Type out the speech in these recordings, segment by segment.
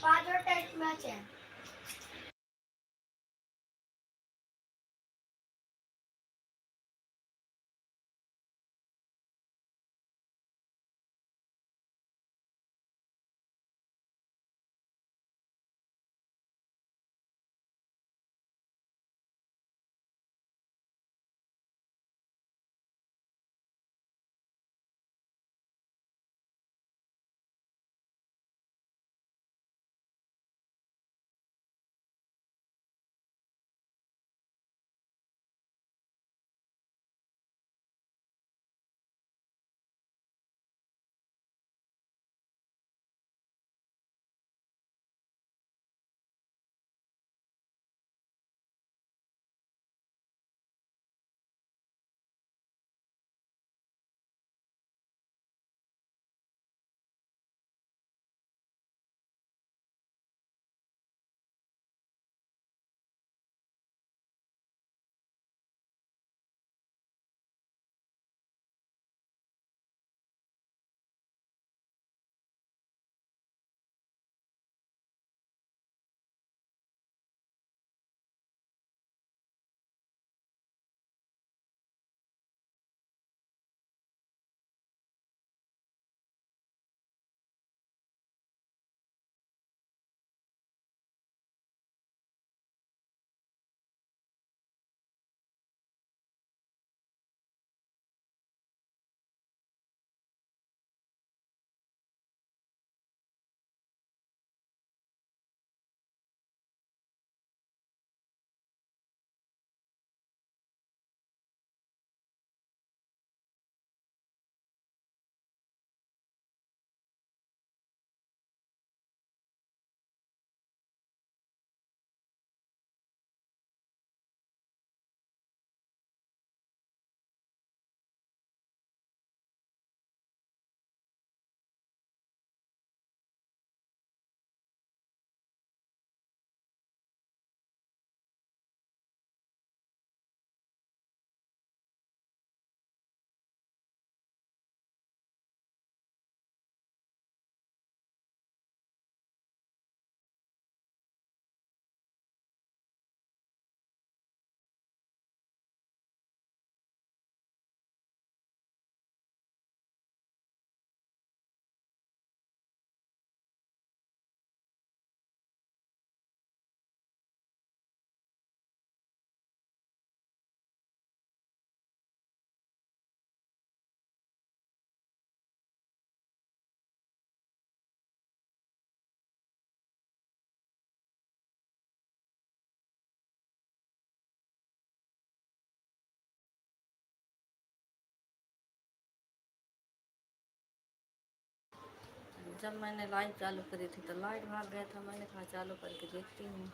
पांच और test match है। जब मैंने लाइव चालू करी थी तो लाइट भाग गया था। मैंने कहा चालू करके देखती हूँ।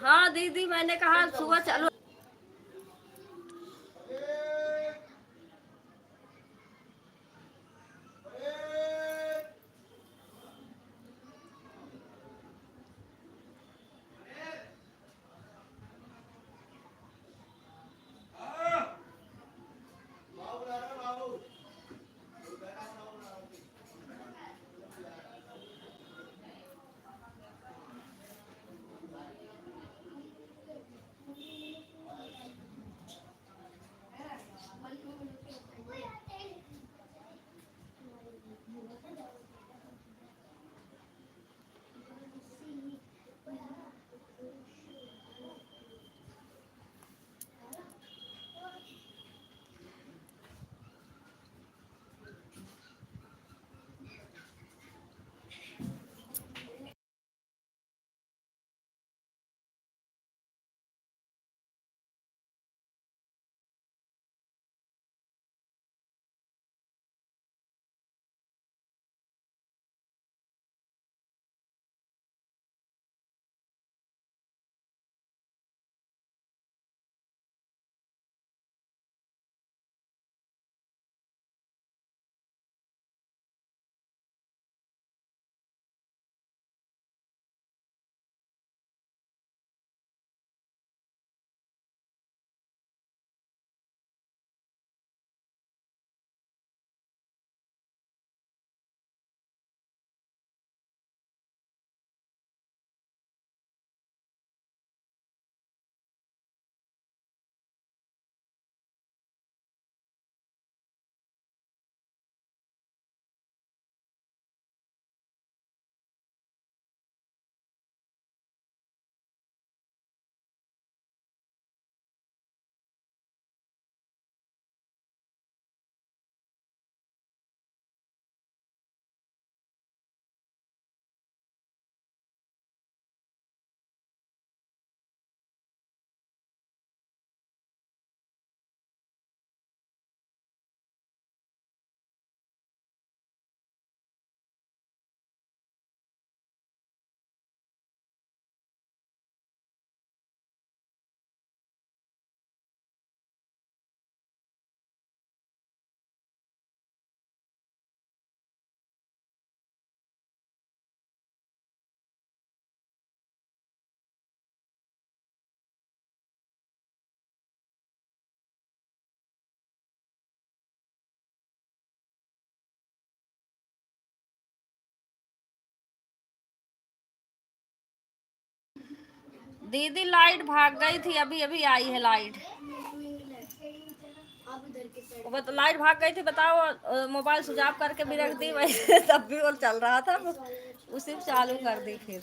हाँ दीदी, मैंने कहा सुबह चलो। दीदी लाइट भाग गई थी, अभी अभी आई है लाइट। वो तो लाइट भाग गई थी, बताओ। मोबाइल स्विच ऑफ करके भी रख दी वैसे तब भी वो चल रहा था, उसी में चालू कर दी फिर।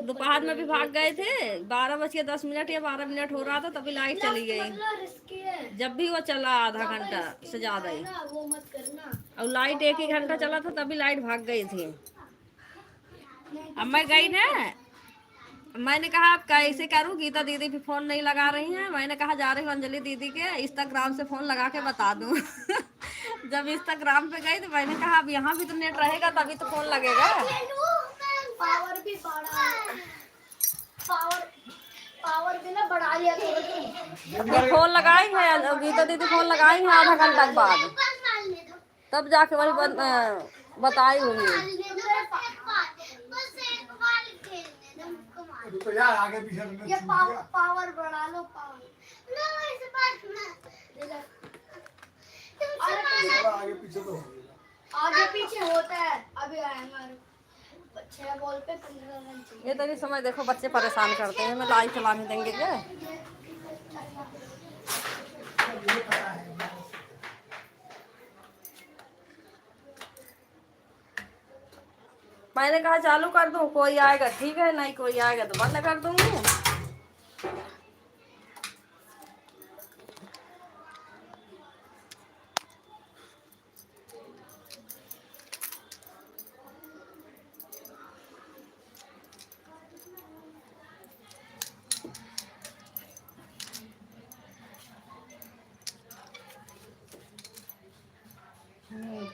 दोपहर में भी भाग गए थे, 12:10 या 12 मिनट हो रहा था तभी लाइट चली गई। जब भी वो चला आधा घंटा से ज्यादा ही, और लाइट 1 ही घंटा चला था तभी लाइट भाग गई थी। अब मैं गई ना, मैंने कहा आप कैसे करूँ, गीता दीदी भी फोन नहीं लगा रही हैं। मैंने कहा जा रही हूँ अंजलि दीदी के इंस्टाग्राम से फोन लगा के बता दूँ। जब इंस्टाग्राम पे गई तो मैंने कहा अब यहाँ भी तो नेट रहेगा तभी तो फोन लगेगा। पावर भी पावर भी ना बढ़ा लिया करो। फोन लगाई है गीता दीदी, फोन लगाई है आधा घंटा के बाद, तब जाके वही बताई होंगी। तो यार आगे पीछे ये पावर बढ़ा लो, पावर आगे पीछे तो आगे पीछे होता है। अभी आएगा 6 बॉल पे 15 रन चाहिए। ये तो नहीं समझ, देखो बच्चे परेशान करते हैं, मैं लाइव चलाने देंगे क्या। मैंने कहा चालू कर दूं, कोई आएगा ठीक है, नहीं कोई आएगा तो बंद कर दूंगी।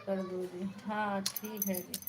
कर हाँ ठीक है जी।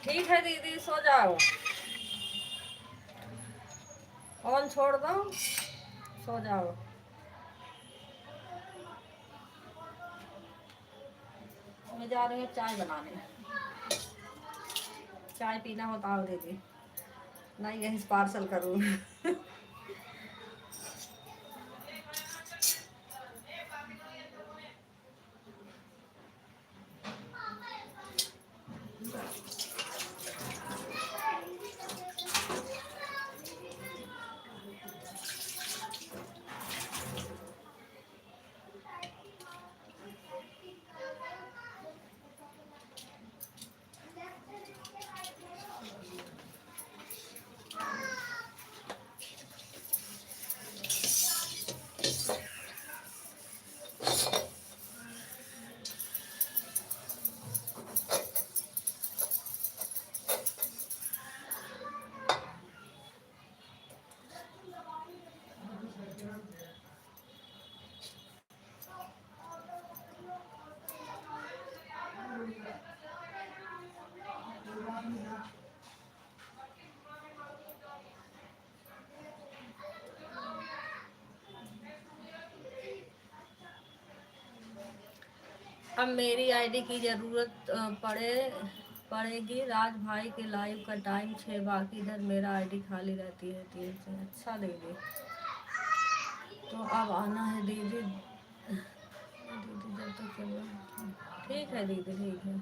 ठीक है दीदी, सो जाओ, ऑन छोड़ दो, सो जाओ। मैं जा रही हूँ चाय बनाने। चाय पीना होता हो दीदी? नहीं, यहीं से पार्सल करूँ। अब मेरी आईडी की ज़रूरत पड़ेगी। राज भाई के लाइव का टाइम 6, बाकी इधर मेरा आईडी खाली रहती है 3 से। अच्छा दीदी, तो अब आना है दीदी। दीदी जब तक चलो, ठीक है दीदी, ठीक है।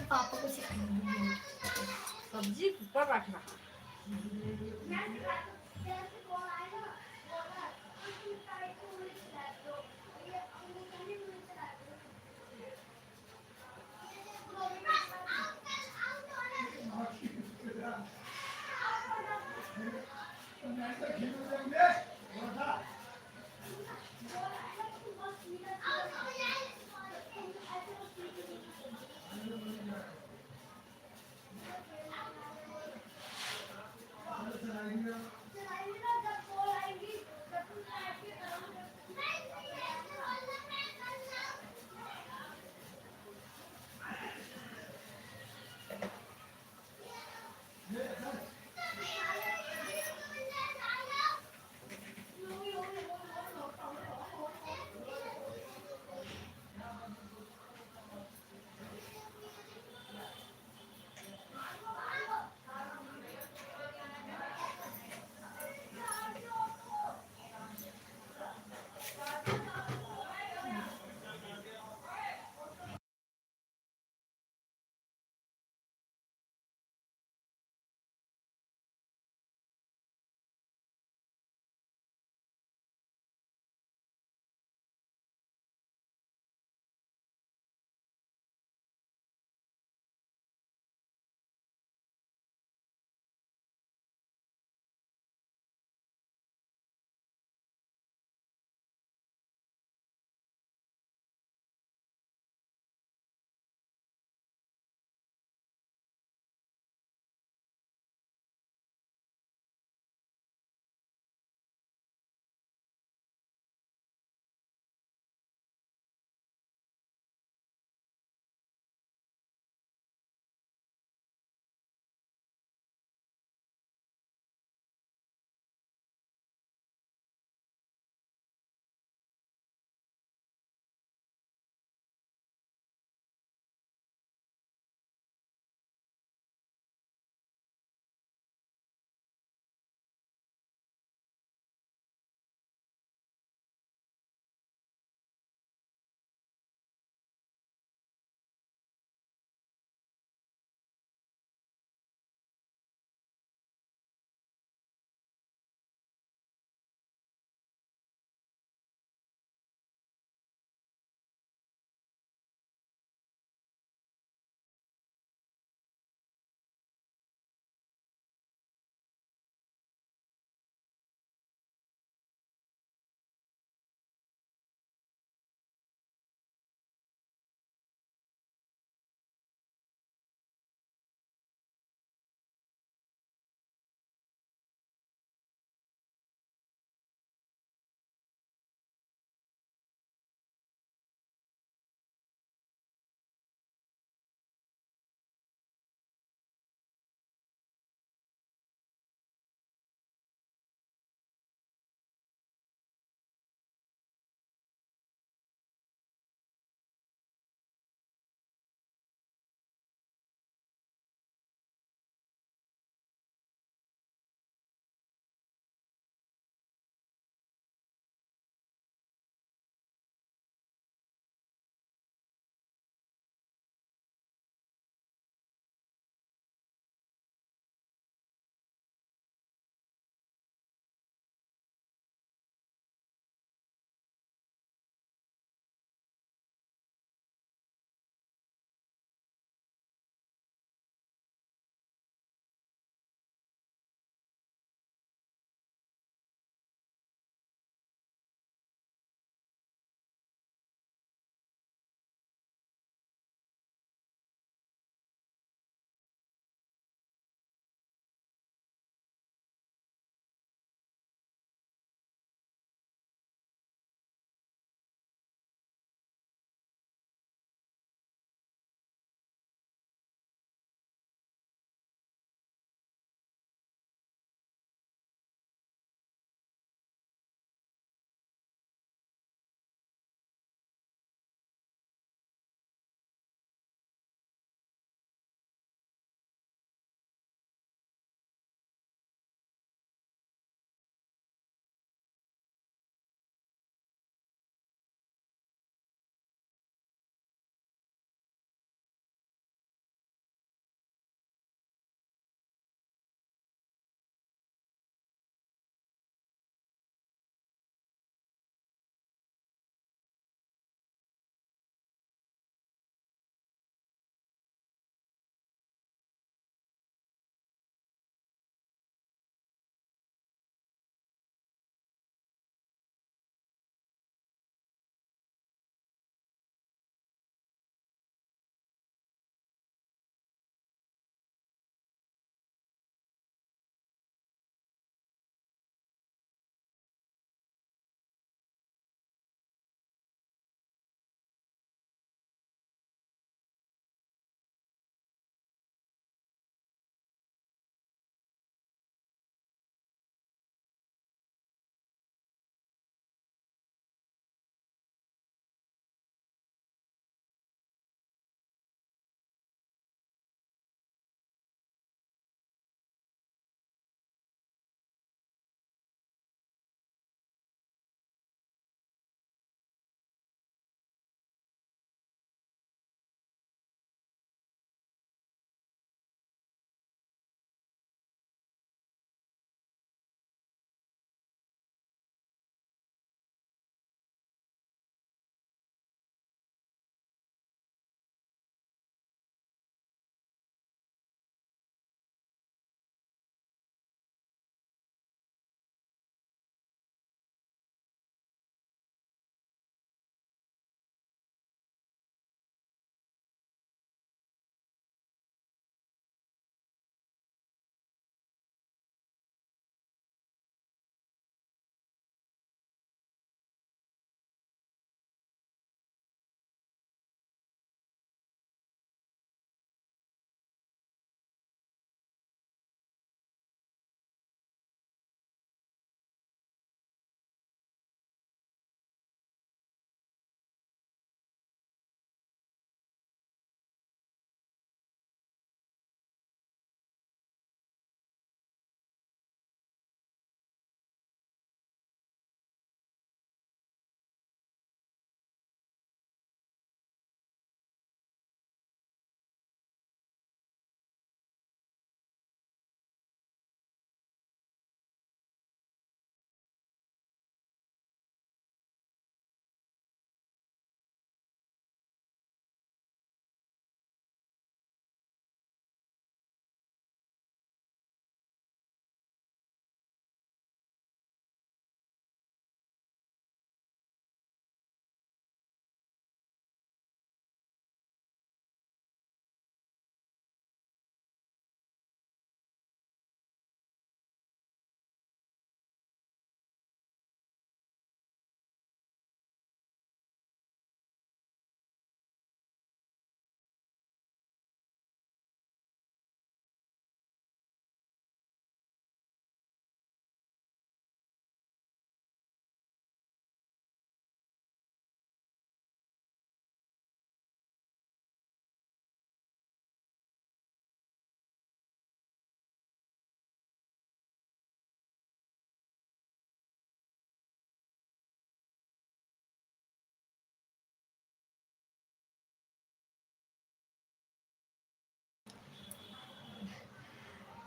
पापा को सिखाऊंगी सब्जी ऊपर रखना।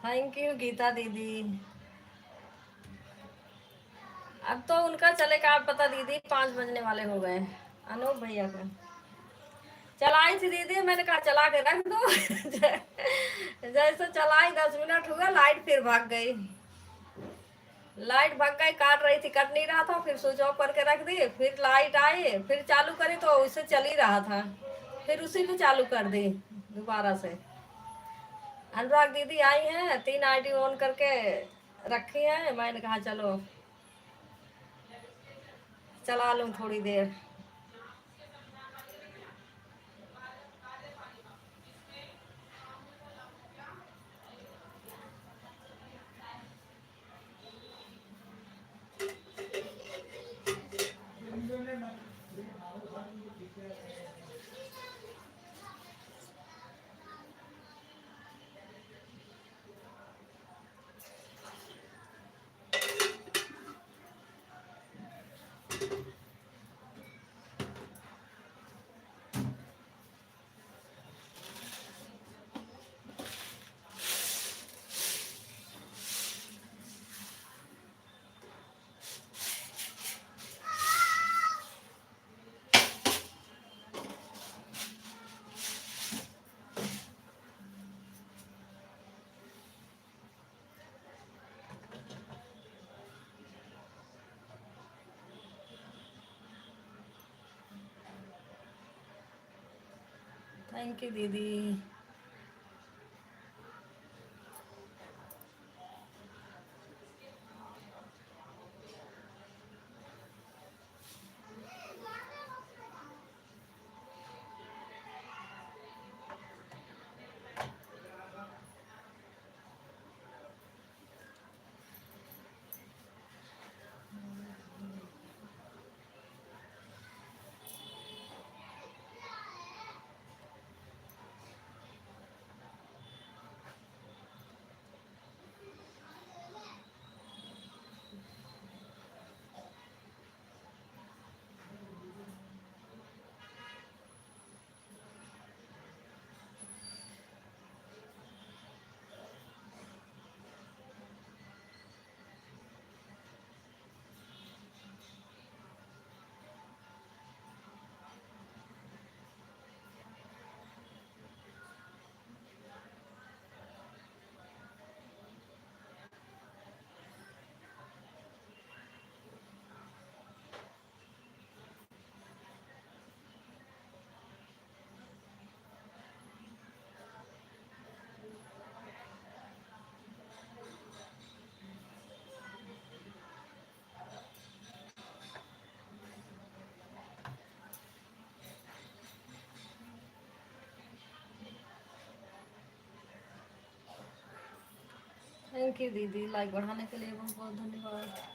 थैंक यू गीता दीदी। अब तो उनका चलेगा, आप पता दीदी 5 बजने वाले हो गए अनूप भैया को। चलाई थी दीदी, मैंने कहा चला के रख दो। जैसे चलाई 10 मिनट हुआ, लाइट फिर भाग गई। लाइट भाग गई, काट रही थी, कट नहीं रहा था, फिर स्विच ऑफ करके रख दी, फिर लाइट आई, फिर चालू करी तो उससे चल ही रहा था, फिर उसी को चालू कर दी दोबारा से। अनुराग दीदी आई हैं, 3 आईडी ऑन करके रखी है, मैंने कहा चलो चला लूं थोड़ी देर। थैंक यू दीदी। थैंक यू दीदी, लाइक बढ़ाने के लिए बहुत बहुत धन्यवाद।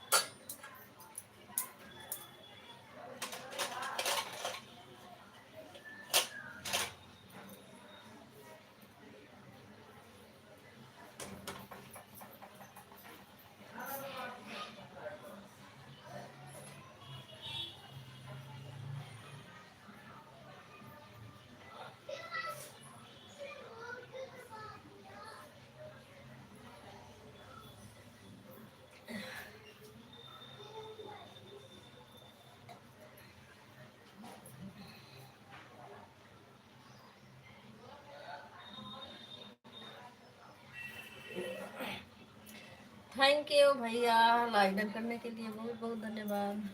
थैंक यू भैया, लाइक डन करने के लिए बहुत बहुत धन्यवाद।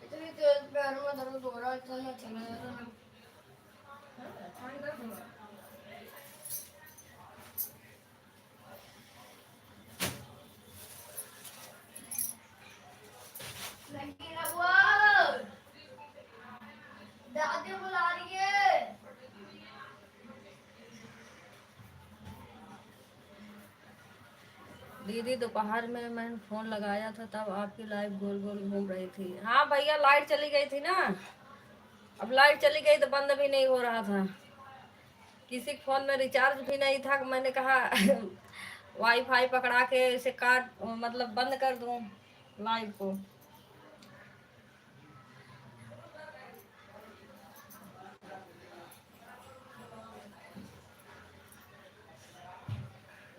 इतनी तेज पैर में दर्द हो रहा है, चलना चला जा रहा है। लगी ना वो दीदी दोपहर में मैंने फोन लगाया था तब आपकी लाइट गोल गोल घूम रही थी। हाँ भैया लाइट चली गई थी ना, अब लाइट चली गई तो बंद भी नहीं हो रहा था। किसी के फोन में रिचार्ज भी नहीं था, मैंने कहा वाईफाई पकड़ा के इसे काट मतलब बंद कर दूं लाइट को।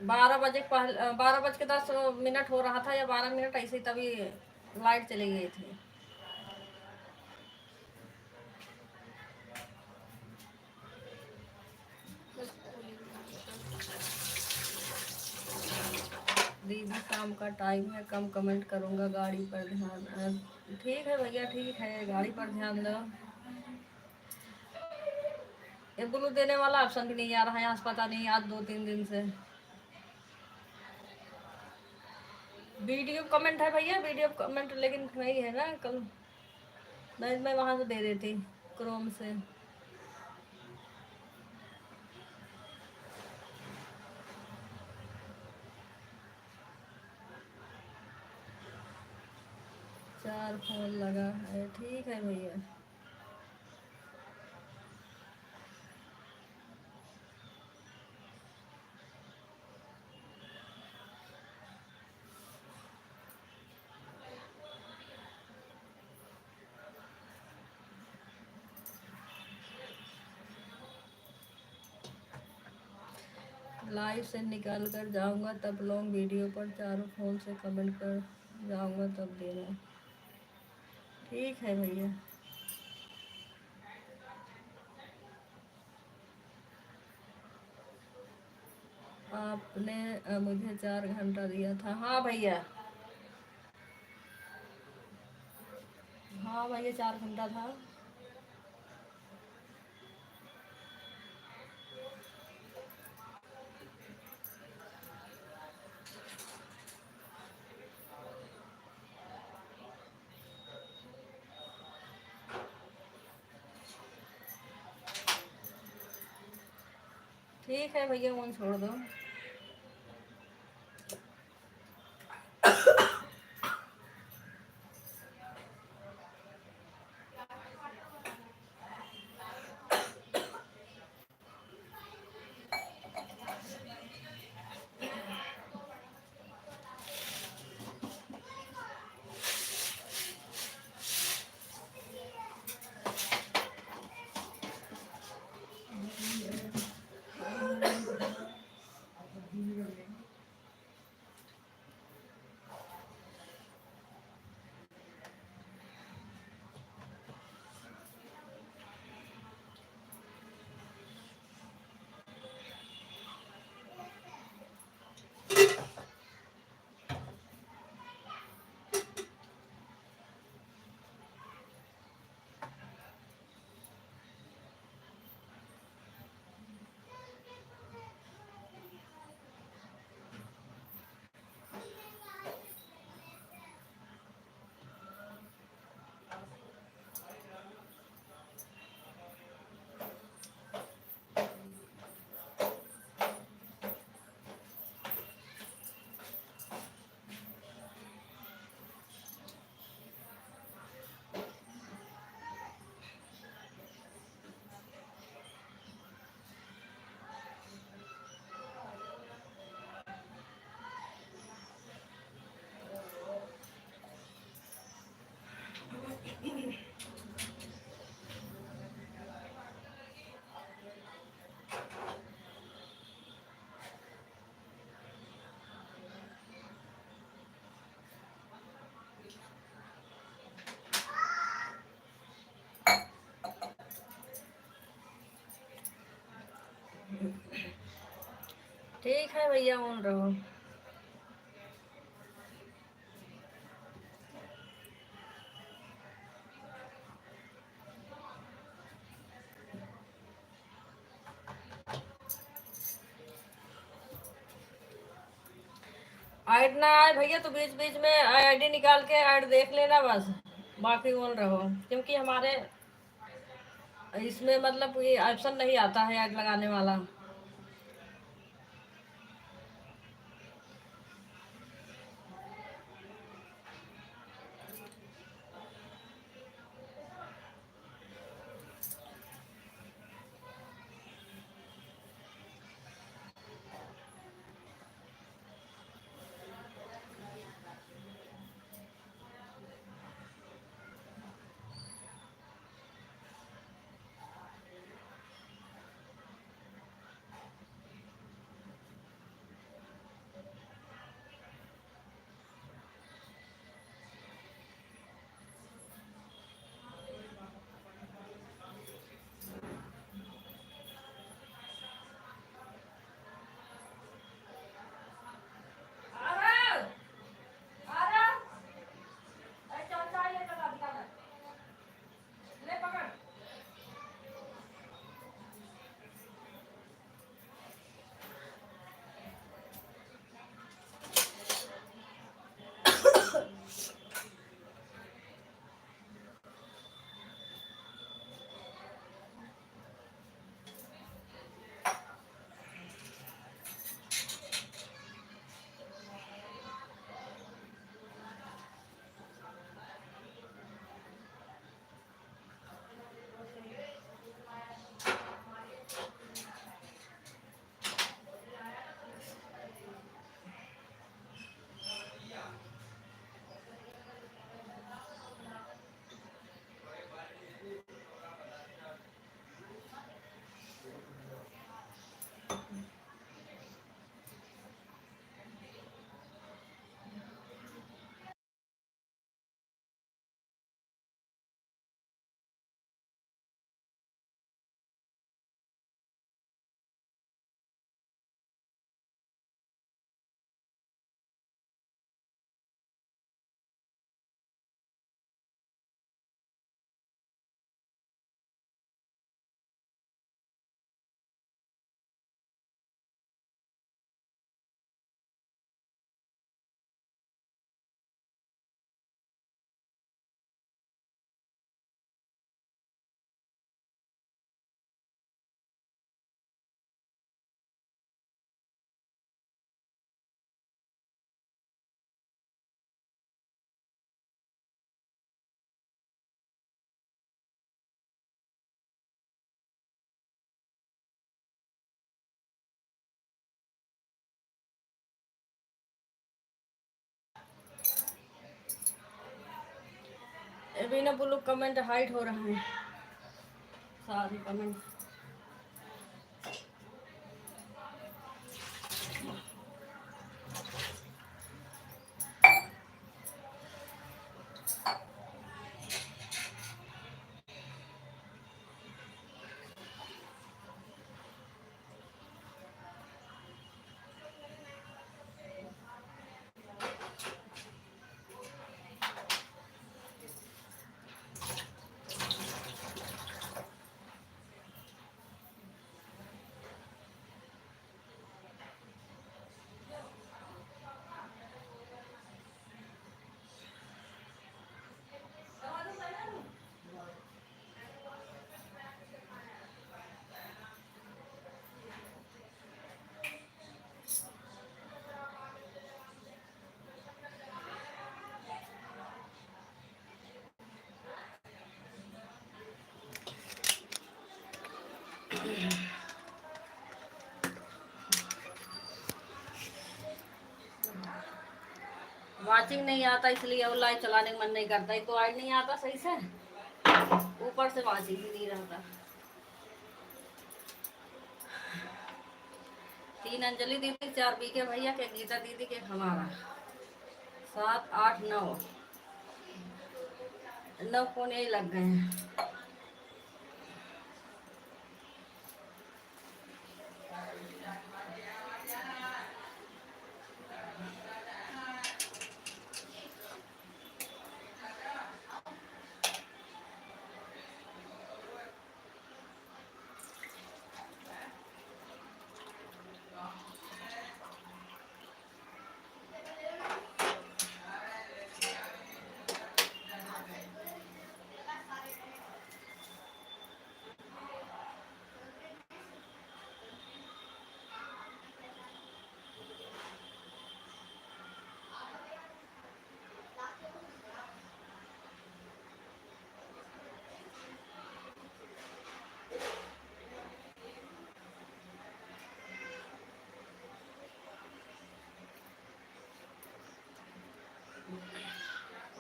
12 बज के 10 मिनट हो रहा था या 12 मिनट ऐसे, तभी लाइट चली गई थी। दीदी शाम का टाइम है, कम कमेंट करूंगा, गाड़ी पर ध्यान। ठीक है भैया, ठीक है, गाड़ी पर ध्यान दो। ये ब्लू देने वाला ऑप्शन भी नहीं आ रहा है आज, पता नहीं आज 2-3 दिन से। वीडियो कमेंट है भैया, वीडियो कमेंट लेकिन नहीं है ना। कल नहीं, मैं वहां से दे देती क्रोम से। चार फोन लगा है, ठीक है भैया। लाइव से निकाल कर जाऊंगा तब लॉन्ग वीडियो पर चारों फोन से कमेंट कर जाऊंगा तब देना। ठीक है भैया। आपने मुझे 4 घंटा दिया था। हाँ भैया, हाँ भैया 4 घंटा था। ठीक है भैया, फोन छोड़ दो। ठीक है भैया, ऑन रहो। ऐड ना आए भैया तो बीच बीच में आईडी निकाल के ऐड देख लेना बस, बाकी ऑन रहो। क्योंकि हमारे इसमें मतलब ये ऑप्शन नहीं आता है ऐड लगाने वाला। अभी ना ब्लू कमेंट हाइट हो रहा है सारे कमेंट। वाचिंग नहीं आता इसलिए अब लाइव चलाने का मन नहीं करता। एक तो लाइट नहीं आता सही से, ऊपर से वाचिंग ही नहीं रहता। 3 अंजलि दीदी, 4 बीके भैया के, गीता दीदी के, हमारा 7 8 9 फोन यही लग गए हैं।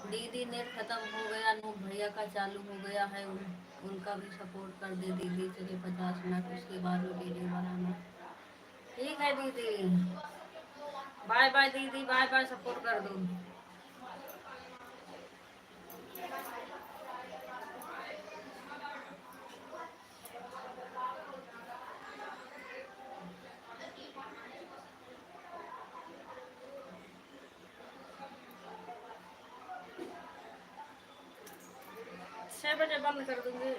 दीदी नेट खत्म हो गया, नूर भैया का चालू हो गया है, उनका भी सपोर्ट कर दे दीदी। चलिए 50 मिनट उसके बाद में वीडियो बनाना। ठीक है दीदी, बाय बाय दीदी, बाय बाय, सपोर्ट कर दो। छः बजे बंद कर दूंगी।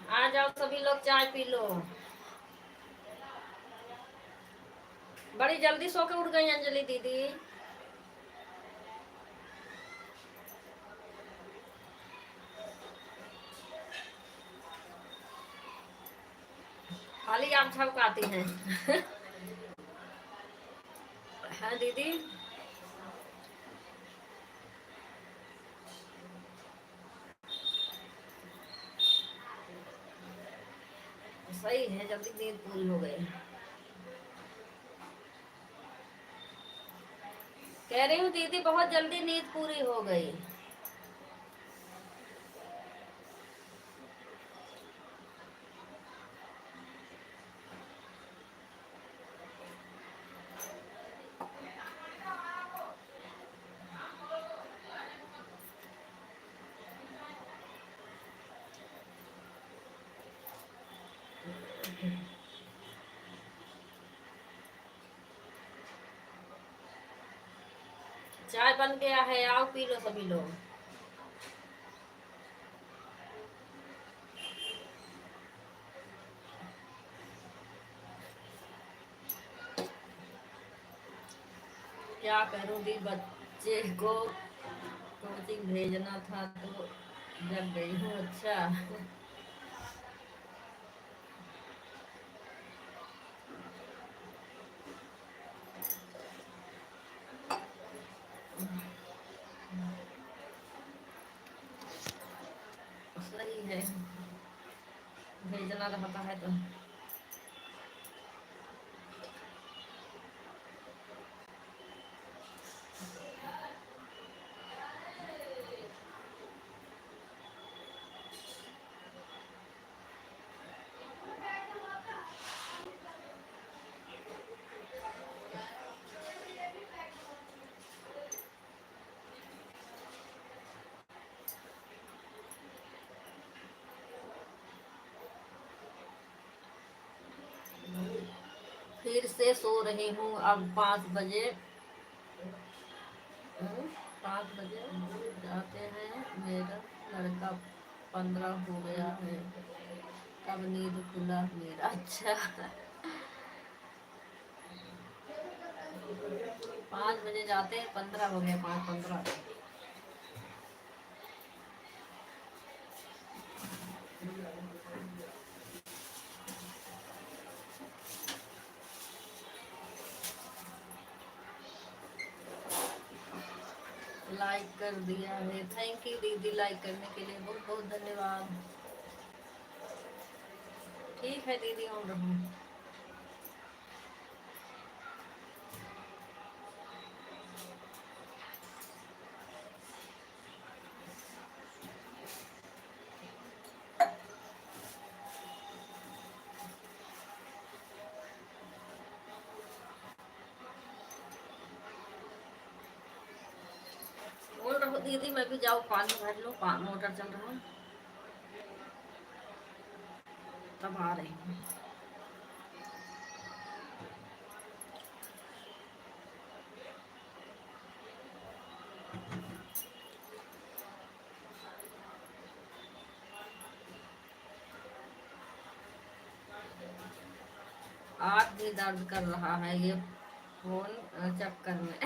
आ जाओ सभी लोग, चाय पी लो। बड़ी जल्दी सो के उठ गई अंजलि दीदी। खाली आप झपकाती हैं। हाँ दीदी। सही है, जल्दी नींद पूरी हो गई। कह रही हूँ दीदी बहुत जल्दी नींद पूरी हो गई। चाय बन गया है, आओ पी लो सभी लोग। क्या करूँ दी, बच्चे को कोचिंग भेजना था तो जग गई हूँ। अच्छा। सही है, भेजना रहता है तो। फिर से सो रही हूँ अब 5 बजे। 5 बजे जाते हैं, मेरा लड़का 15 हो गया है, कब नींद खुला मेरा। अच्छा। 5 बजे जाते हैं, 15 हो गया, 5:15। लाइक कर दिया है, थैंक यू दीदी, लाइक करने के लिए बहुत बहुत धन्यवाद। ठीक है दीदी, ऑन रहूँ। बोल रहा हूँ दीदी, मैं भी जाऊँ पानी भर लो, मोटर चल रहा है, तब आ रही हूँ। आँख भी दर्द कर रहा है ये फोन चक्कर में।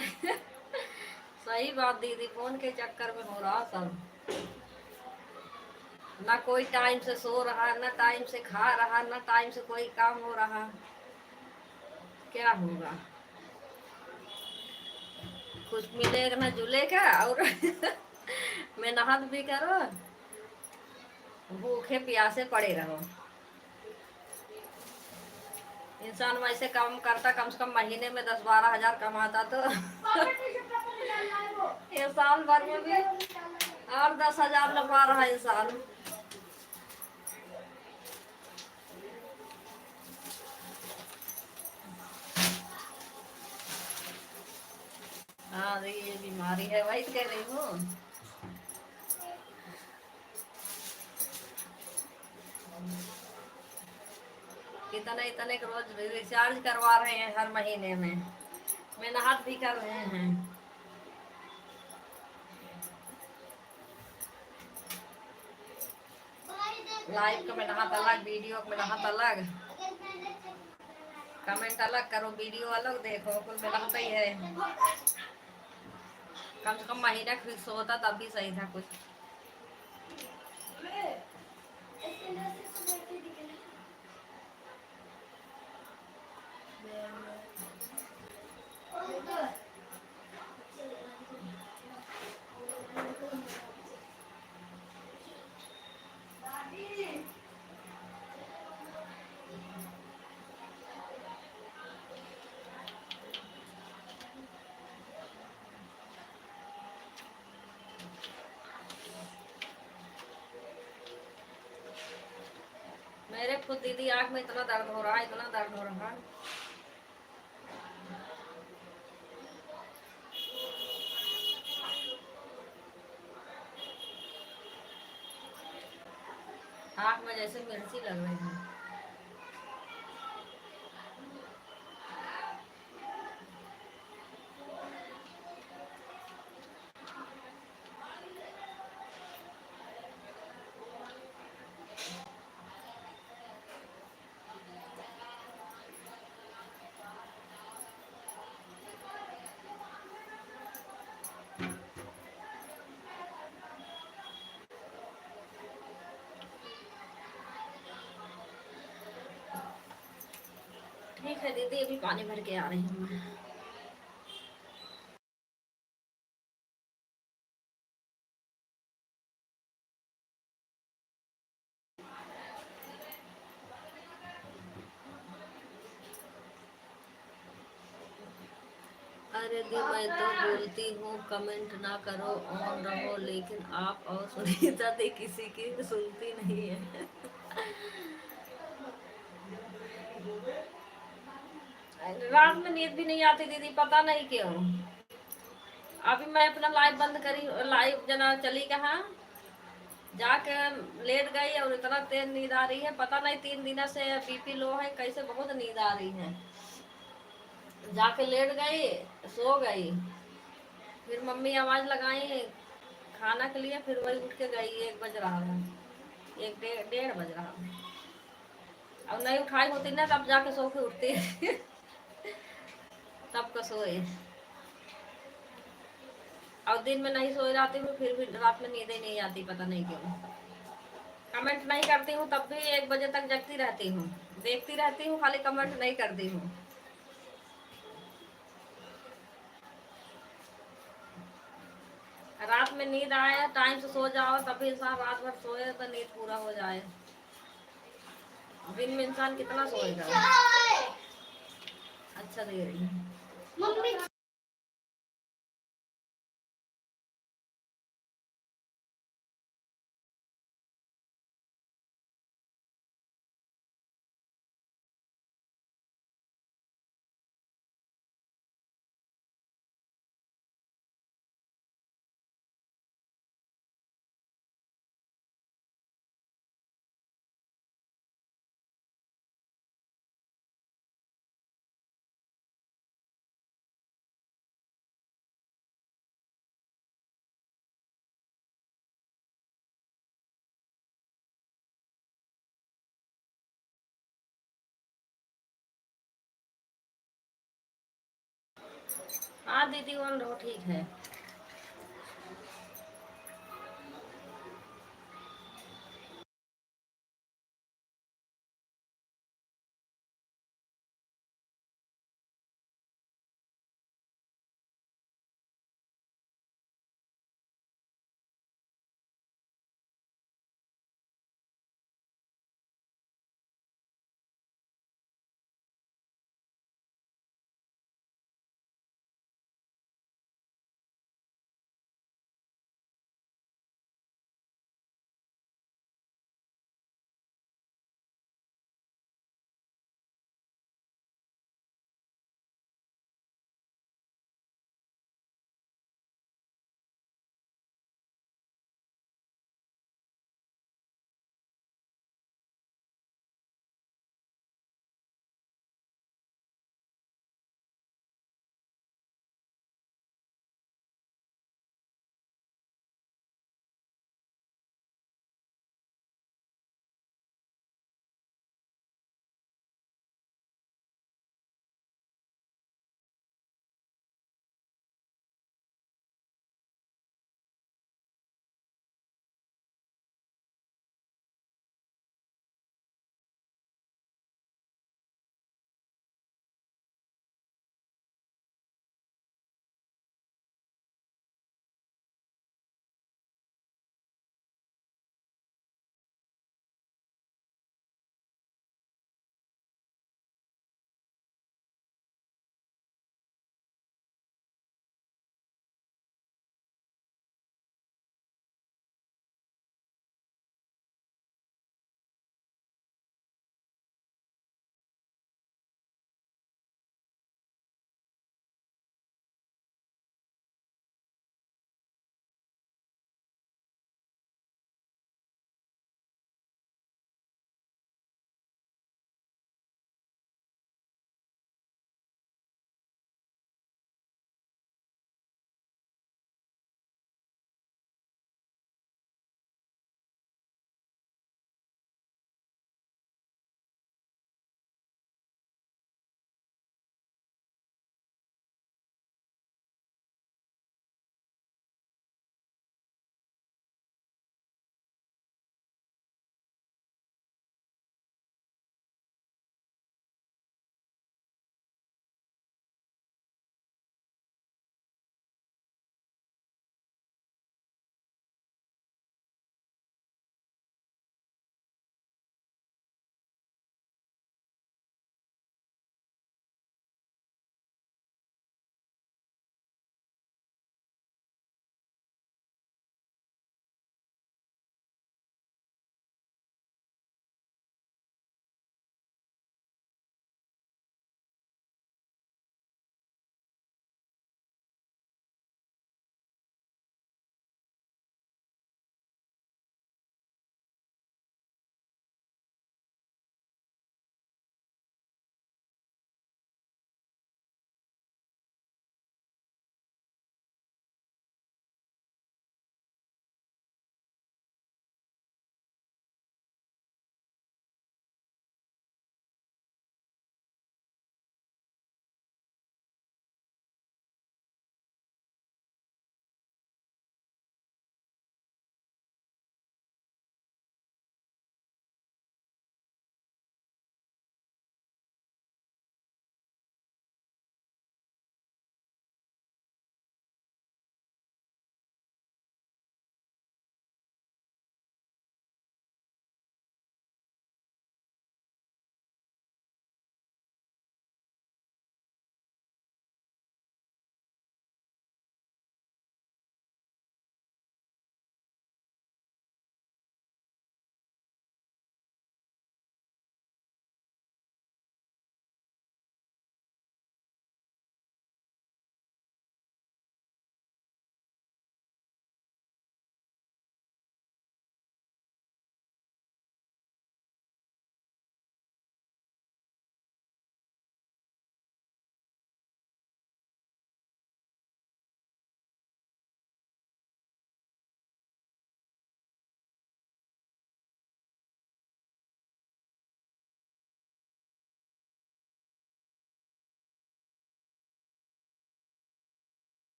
सही बात दीदी, फोन के चक्कर में हो रहा सब। ना कोई टाइम से सो रहा, ना टाइम से खा रहा, ना टाइम से कोई काम हो रहा। क्या होगा, कुछ मिलेगा ना जुलेगा, और मेहनत भी करो, भूखे प्यासे पड़े रहो। इंसान वैसे काम करता, कम से कम महीने में 10-12 हजार कमाता तो ये साल भर में भी 8-10 हजार लगा रहा है इंसान। हाँ ये बीमारी है, वही तो कह रही हूँ। इतने इतने रोज रिचार्ज करवा रहे हैं हर महीने में, मेहनत भी कर रहे हैं। लाइव का में हाथ अलग, वीडियो में हाथ अलग, कमेंट अलग करो, वीडियो अलग देखो, कुल मिलाता ही है। कम से कम महीना फिक्स होता तब भी सही था कुछ। मेरे खुद दीदी आँख में इतना दर्द हो रहा है, इतना दर्द हो रहा है। आँख में जैसे मिर्ची लग रही है। ठीक है दीदी, अभी पानी भर के आ रही हूँ मैं। अरे दी, मैं तो बोलती हूँ कमेंट ना करो, ऑन रहो, लेकिन आप और सुनीता दी किसी की सुनती नहीं है। रात में नींद भी नहीं आती दीदी, पता नहीं क्यों। अभी मैं अपना लाइव बंद करी, लाइव जना चली कहाँ, जाके लेट गई और इतना तेज नींद आ रही है, पता नहीं 3 दिन से बीपी लो है, कैसे बहुत नींद आ रही है। जाके लेट गई, सो गई, फिर मम्मी आवाज लगाई खाना के लिए, फिर वही उठ के गई। 1 बज रहा था, 1 डेढ़ बज रहा था। अब नहीं उठाई होती ना तब जाके सो के उठती। तब का सोए। और दिन में नहीं सोई जाती हूँ, फिर भी रात में नींद ही नहीं आती, पता नहीं क्यों। कमेंट नहीं करती हूँ तब भी 1 बजे तक जगती रहती हूँ, देखती रहती हूँ, खाली कमेंट नहीं करती हूँ। रात में नींद आए, टाइम से सो जाओ, तभी इंसान रात भर सोए तो नींद पूरा हो जाए। दिन में इंसान कितना सोएगा। अच्छा दे रही है मम्मी। हाँ दीदी, वन रहो, ठीक है।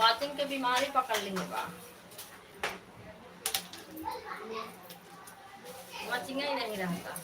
वाचिंग के बीमारी पकड़ ली है बा, वाचिंग ही नहीं रहता।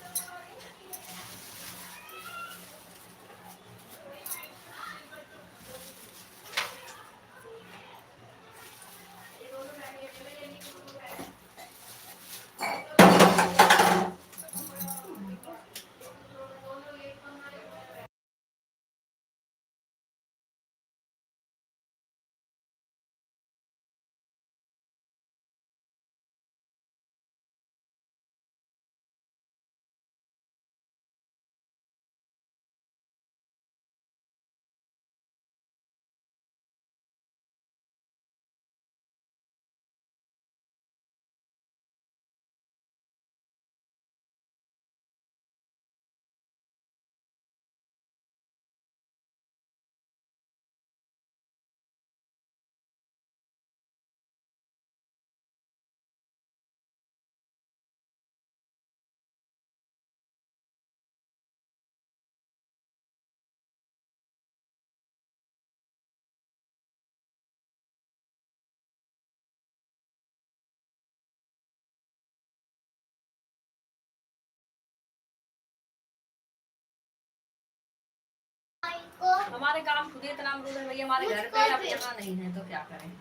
हमारे काम खुद ही इतना अमरूद है भैया हमारे घर पे, अब यहाँ नहीं है तो क्या करें।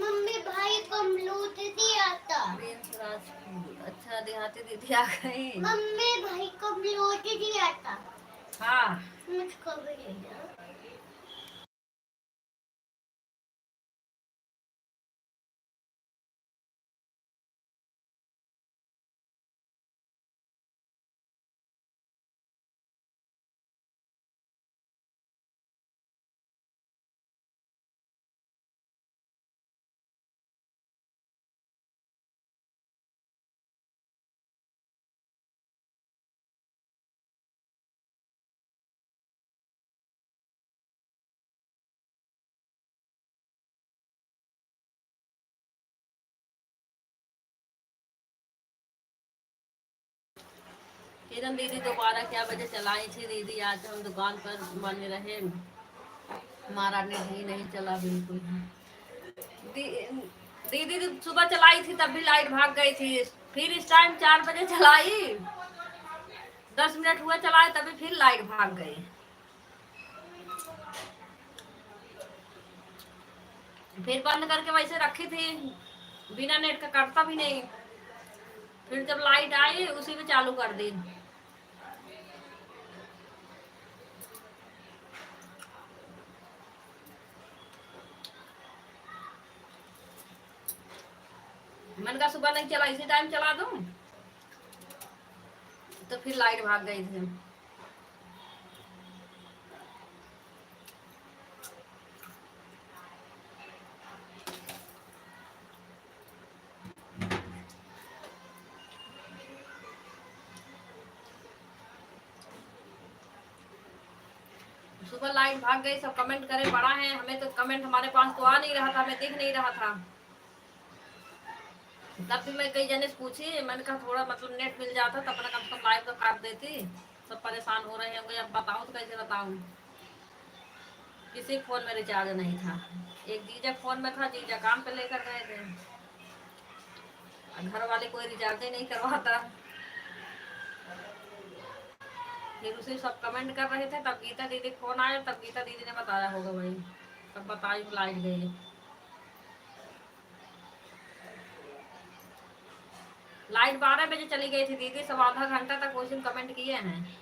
मम्मी भाई को अमरूद नहीं आता। अच्छा देहाती दीदी आ गई। मम्मी भाई को अमरूद नहीं आता। हाँ मुझको भी ले दो। किरण दीदी दोबारा क्या वजह चलाई थी दीदी, आज हम दुकान पर बने रहे, हमारा नेट ही नहीं चला बिल्कुल। दीदी सुबह चलाई थी तब भी लाइट भाग गई थी, फिर इस टाइम 4 बजे चलाई, 10 मिनट हुए चलाए तभी फिर लाइट भाग गई। फिर बंद करके वैसे रखी थी, बिना नेट का कटता भी नहीं, फिर जब लाइट आई उसी में चालू कर दी। मैंने कहा सुबह नहीं चला, इसी टाइम चला दूं, तो फिर लाइट भाग गई थी। सुबह लाइट भाग गई, सब कमेंट करे पड़ा है, हमें तो कमेंट हमारे पास तो आ नहीं रहा था, हमें दिख नहीं रहा था। तब भी मैं कई जने से पूछी, मैंने कहा थोड़ा मतलब नेट मिल जाता तो अपना कम से कम लाइव तो काट देती, सब परेशान हो रहे होंगे, अब बताऊं तो कैसे बताऊं। किसी फोन में रिचार्ज नहीं था, एक जीजा फोन में था, जीजा काम पे लेकर गए थे, घर वाले कोई रिचार्ज ही नहीं करवाता। फिर उसे सब कमेंट कर रहे थे, तब गीता दीदी फोन आया, तब गीता दीदी ने बताया होगा भाई, तब बताई लाइट गई। लाइट 12 बजे चली गई थी दीदी, सब आधा घंटा तक उस दिन कमेंट किए हैं।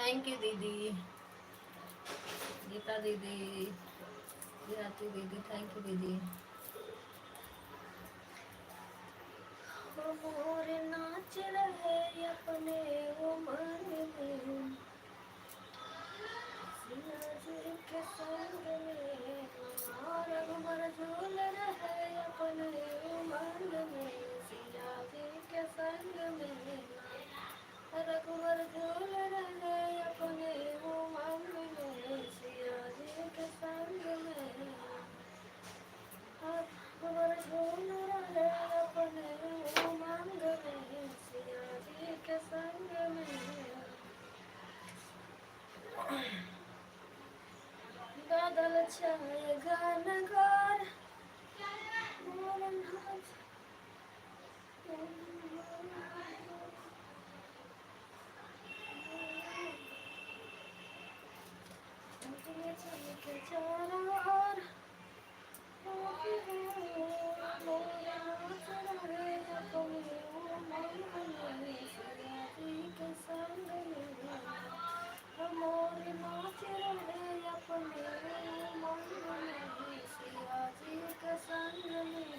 थैंक यू दीदी, गीता दीदी, विराती दीदी, थैंक यू दीदी। मोर नाच रहे अपने उमंग में, सिया जी के संग में, रघुबर झूल रहे अपने उमंग में, सिया जी के संग में, रघुबर झूल रहे अपने उमंग में, सिया जी के संग में, रघुबर झूल रहे अपने उमंग में, सिया जी के संग में। बादल छाए घनघोर, मोर नाच चमके चारों ओर, मोर नाच रहे अपने उमंग में, सिया जी के संग में, मोर नाच रहे अपने उमंग में, सिया जी के संग में।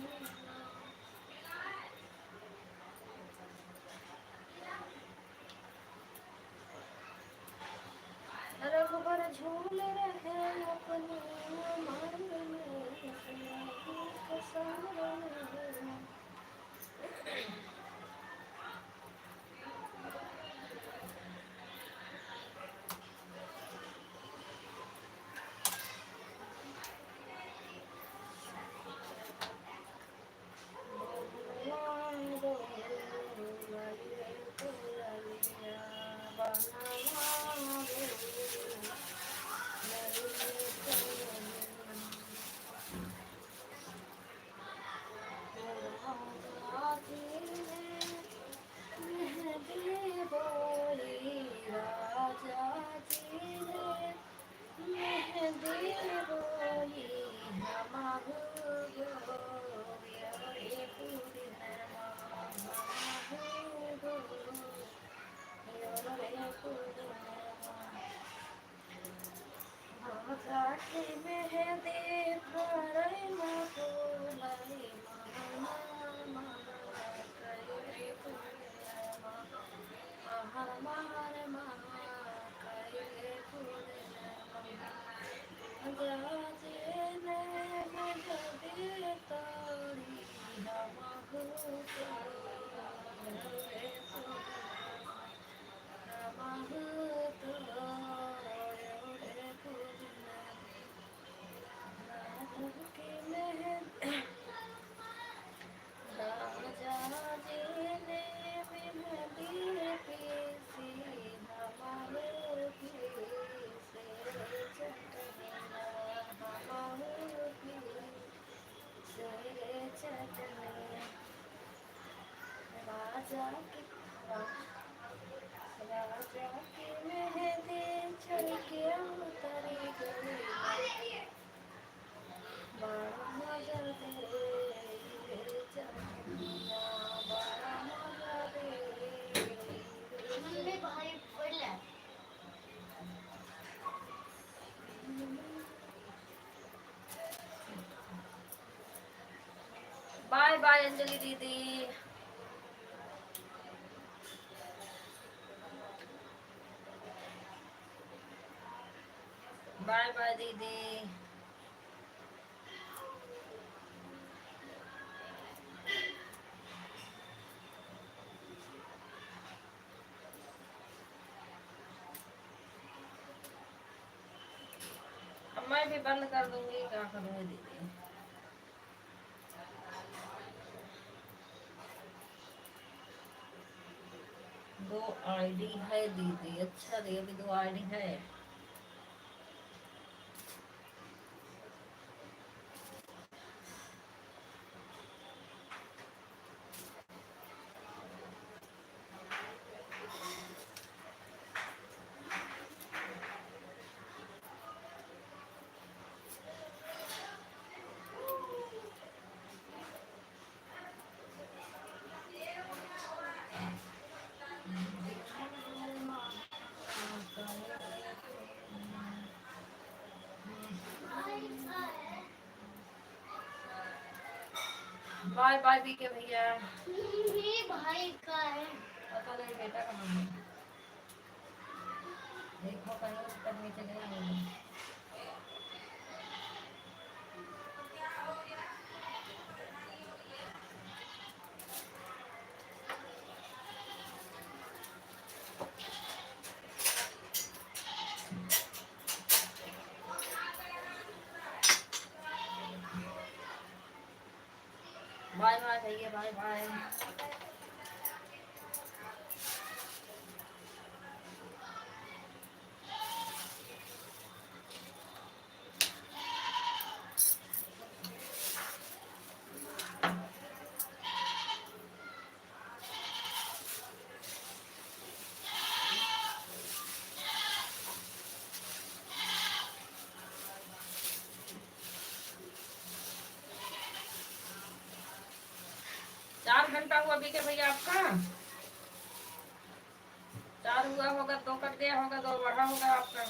रघुबर झूल रहे अपने उमंग में, सिया जी के संग में। बाय बाय अंजलि दीदी, बाय बाय दीदी। अब मैं भी बंद कर दूंगी, क्या करूंगी दीदी। दो आईडी है दीदी, अच्छा दे, अभी 2 आईडी है। बाय बाय बीके भैया। ये भाई का है। पता नहीं बेटा कहाँ है। देखो कहीं ऊपर नीचे नहीं होगी। बाय बाय भैया बाय बाय। 4 घंटा हुआ बीके भैया आपका। 4 हुआ होगा, 2 कट गया होगा, 2 बढ़ा होगा आपका।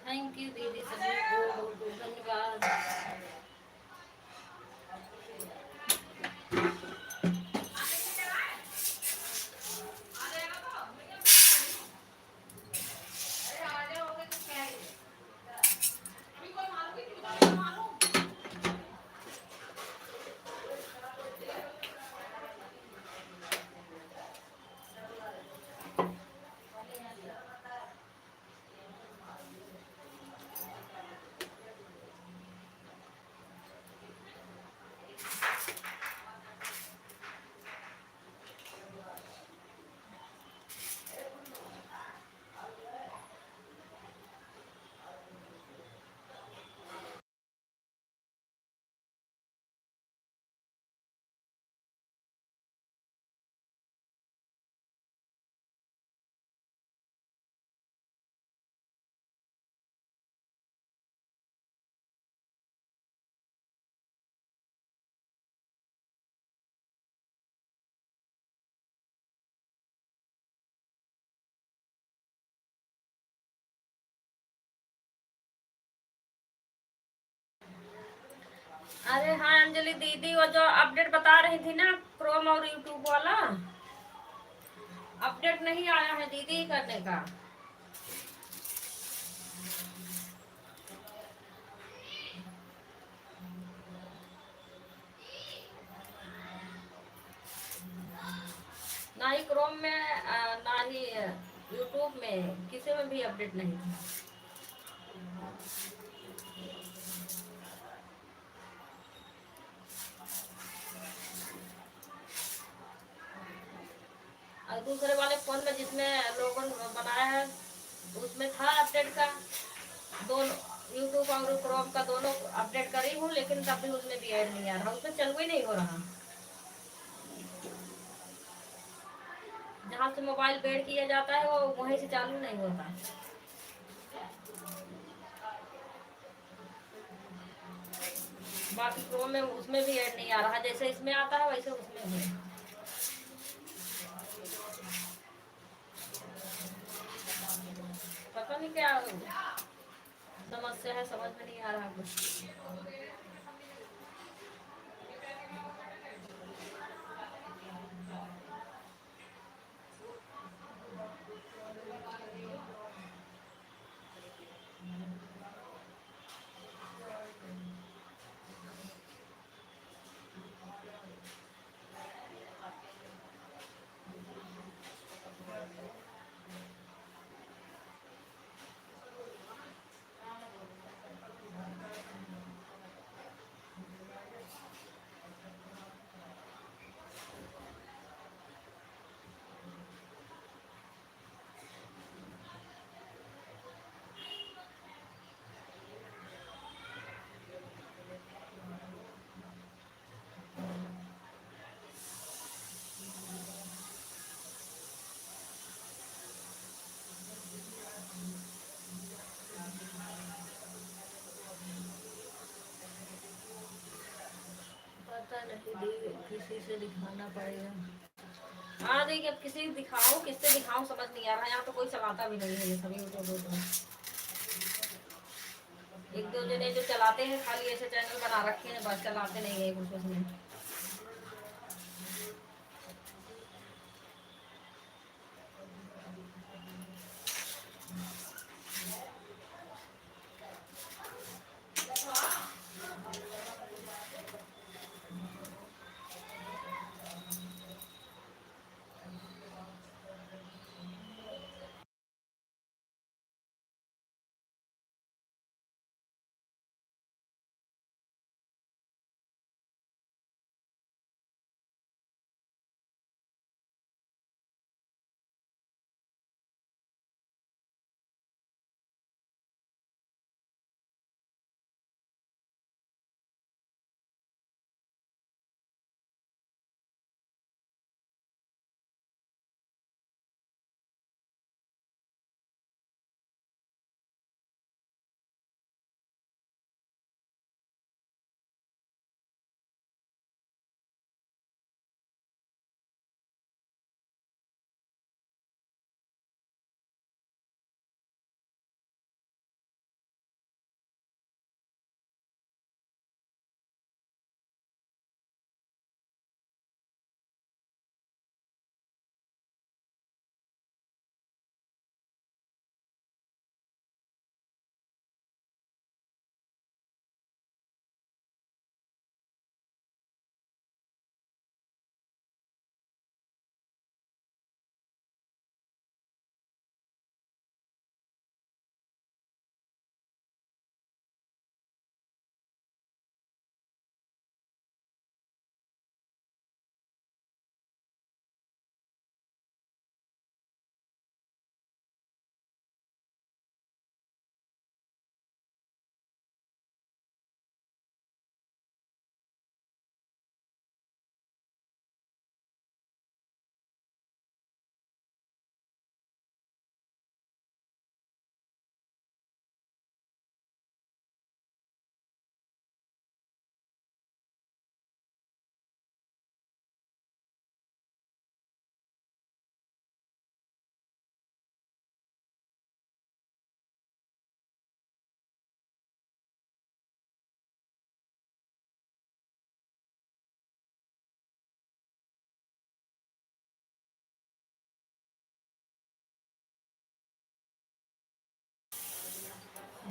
थैंक यू दीदी, सभी को बहुत बहुत धन्यवाद। अरे हाँ अंजलि दीदी, वो जो अपडेट बता रही थी ना क्रोम और यूट्यूब वाला, अपडेट नहीं आया है दीदी करने का। ना ही क्रोम में ना ही यूट्यूब में, किसी में भी अपडेट नहीं था। और दूसरे वाले फोन में जिसमें लोगों ने बनाया है उसमें था अपडेट का, दोनों यूट्यूब और क्रोम का दोनों अपडेट करी हूँ, लेकिन तब भी उसमें भी ऐड नहीं आ रहा, उसमें चालू ही नहीं हो रहा। जहाँ से मोबाइल पेड किया जाता है वो वहीं से चालू नहीं होता। बाकी क्रोम में उसमें भी ऐड नहीं आ रहा, जैसे इसमें आता है वैसे उसमें भी। पता नहीं क्या समस्या है, समझ में नहीं आ रहा कुछ। पता नहीं दी, किसी से दिखाना पड़ेगा। हाँ देखिए, अब किसी दिखाओ, किससे दिखाऊं समझ नहीं आ रहा। यहाँ तो कोई चलाता भी नहीं है ये सभी यूट्यूब। एक दो जने जो चलाते हैं खाली ऐसे चैनल बना रखे हैं, बस चलाते नहीं है कुछ उसमें।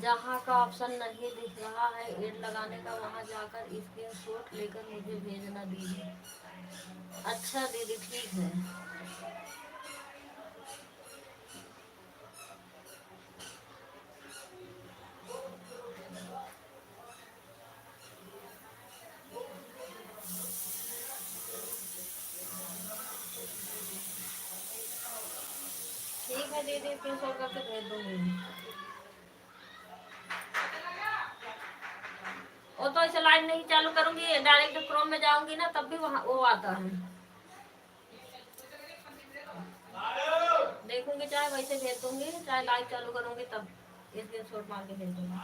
जहाँ का ऑप्शन नहीं दिख रहा है एड लगाने का, वहाँ जाकर स्क्रीनशॉट लेकर मुझे भेजना दीदी। अच्छा दीदी ठीक है। ठीक है दीदी, स्क्रीनशॉट करके भेज दूंगी। वो तो इसे लाइव नहीं चालू करूंगी, डायरेक्ट क्रोम में जाऊंगी ना, तब भी वहाँ वो आता है, देखूंगी। चाहे वैसे भेज दूंगी, चाहे लाइव चालू करूंगी तब स्क्रीनशॉट मार के भेज दूंगी।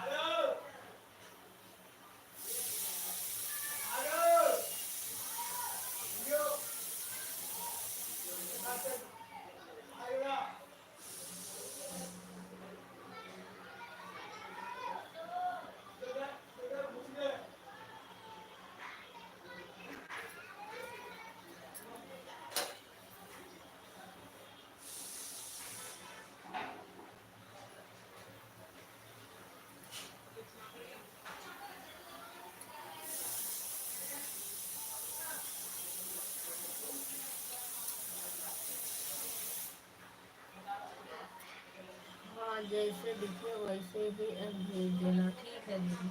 हाँ जैसे दिखे वैसे ही अब भेज देना। ठीक है दीदी।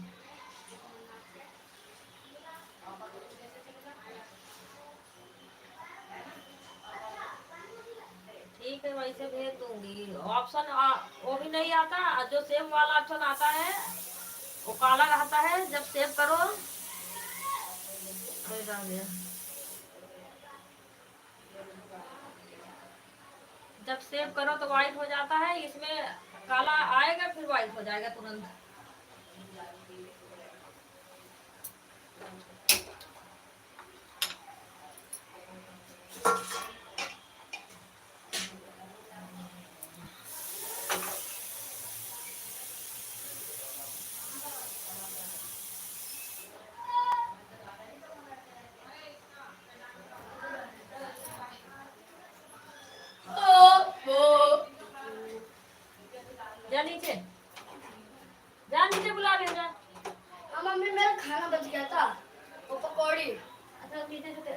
ठीक है वैसे भेज दूंगी। ऑप्शन वो भी नहीं आता, जो सेव वाला ऑप्शन आता है वो काला रहता है, जब सेव करो आ गया, जब सेव करो तो व्हाइट हो जाता है, इसमें काला आएगा फिर व्हाइट हो जाएगा तुरंत। जा नीचे, जा नीचे, बुला रहे जा। हाँ मम्मी मेरा खाना बच गया था, वो पकौड़ी। अच्छा नीचे से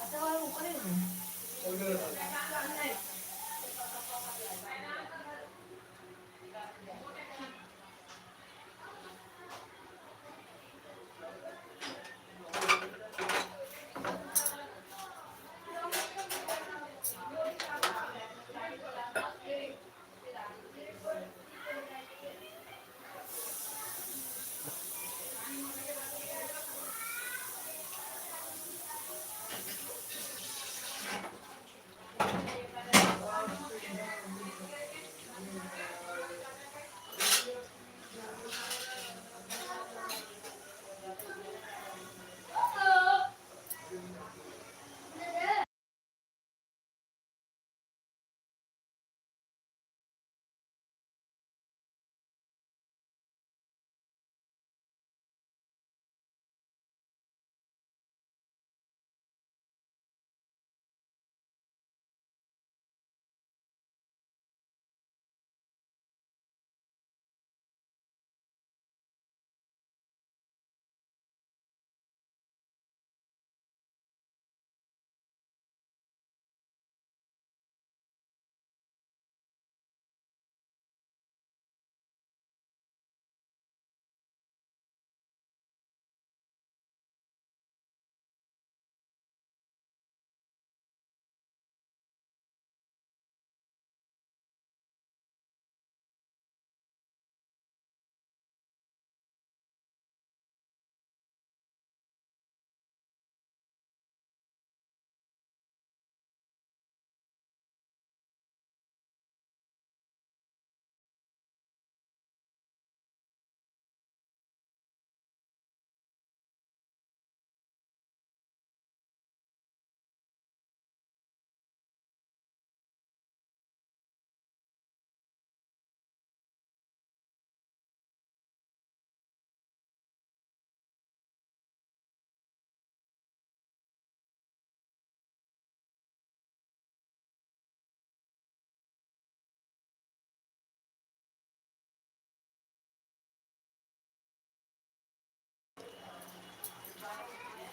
अच्छा वो ऊपर ही है।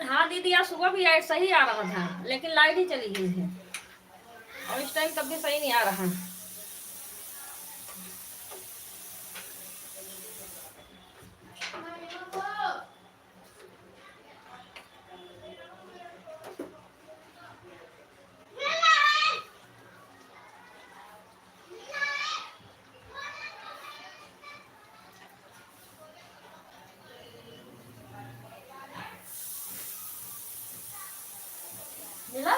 हाँ दीदी, आज सुबह भी लाइट सही आ रहा था, लेकिन लाइट ही चली गई है, और इस टाइम तब भी सही नहीं आ रहा। मिला?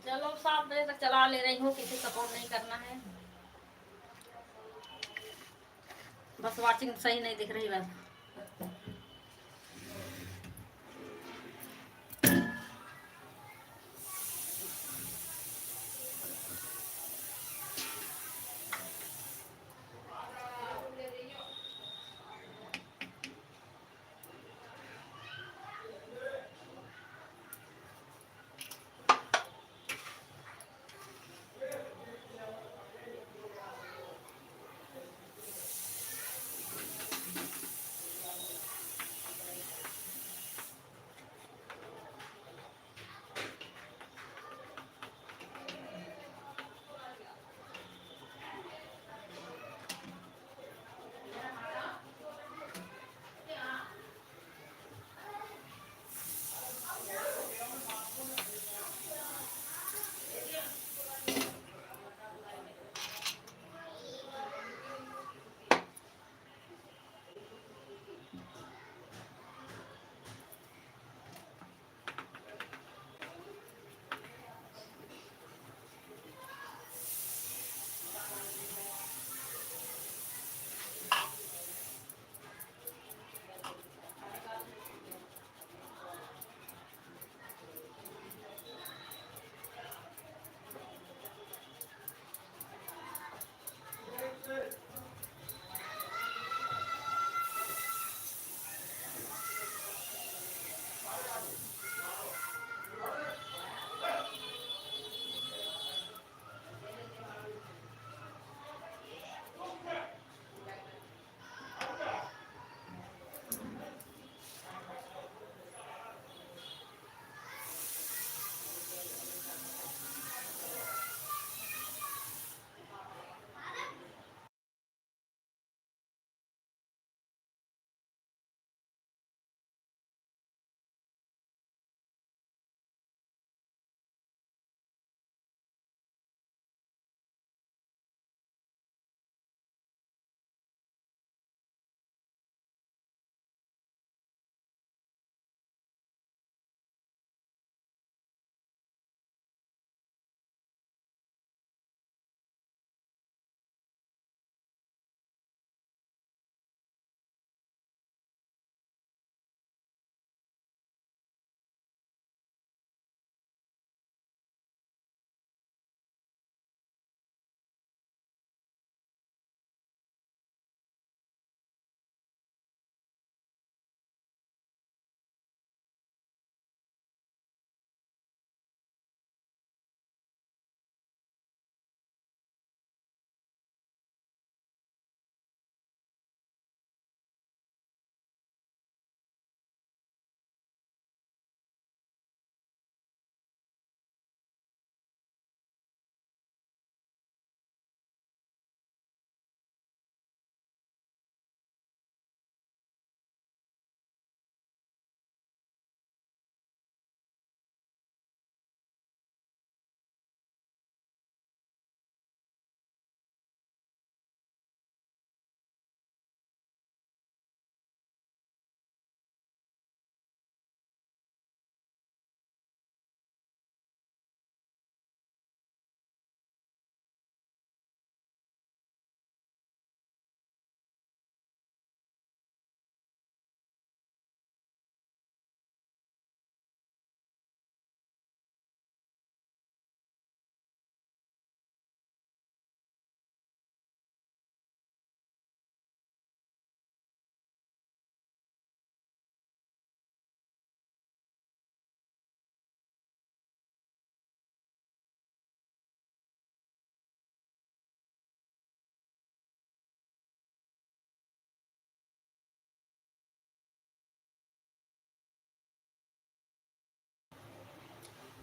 चलो 7 बजे तक चला ले रही हूँ, किसी सपोर्ट नहीं करना है, बस वाचिंग सही नहीं दिख रही बस।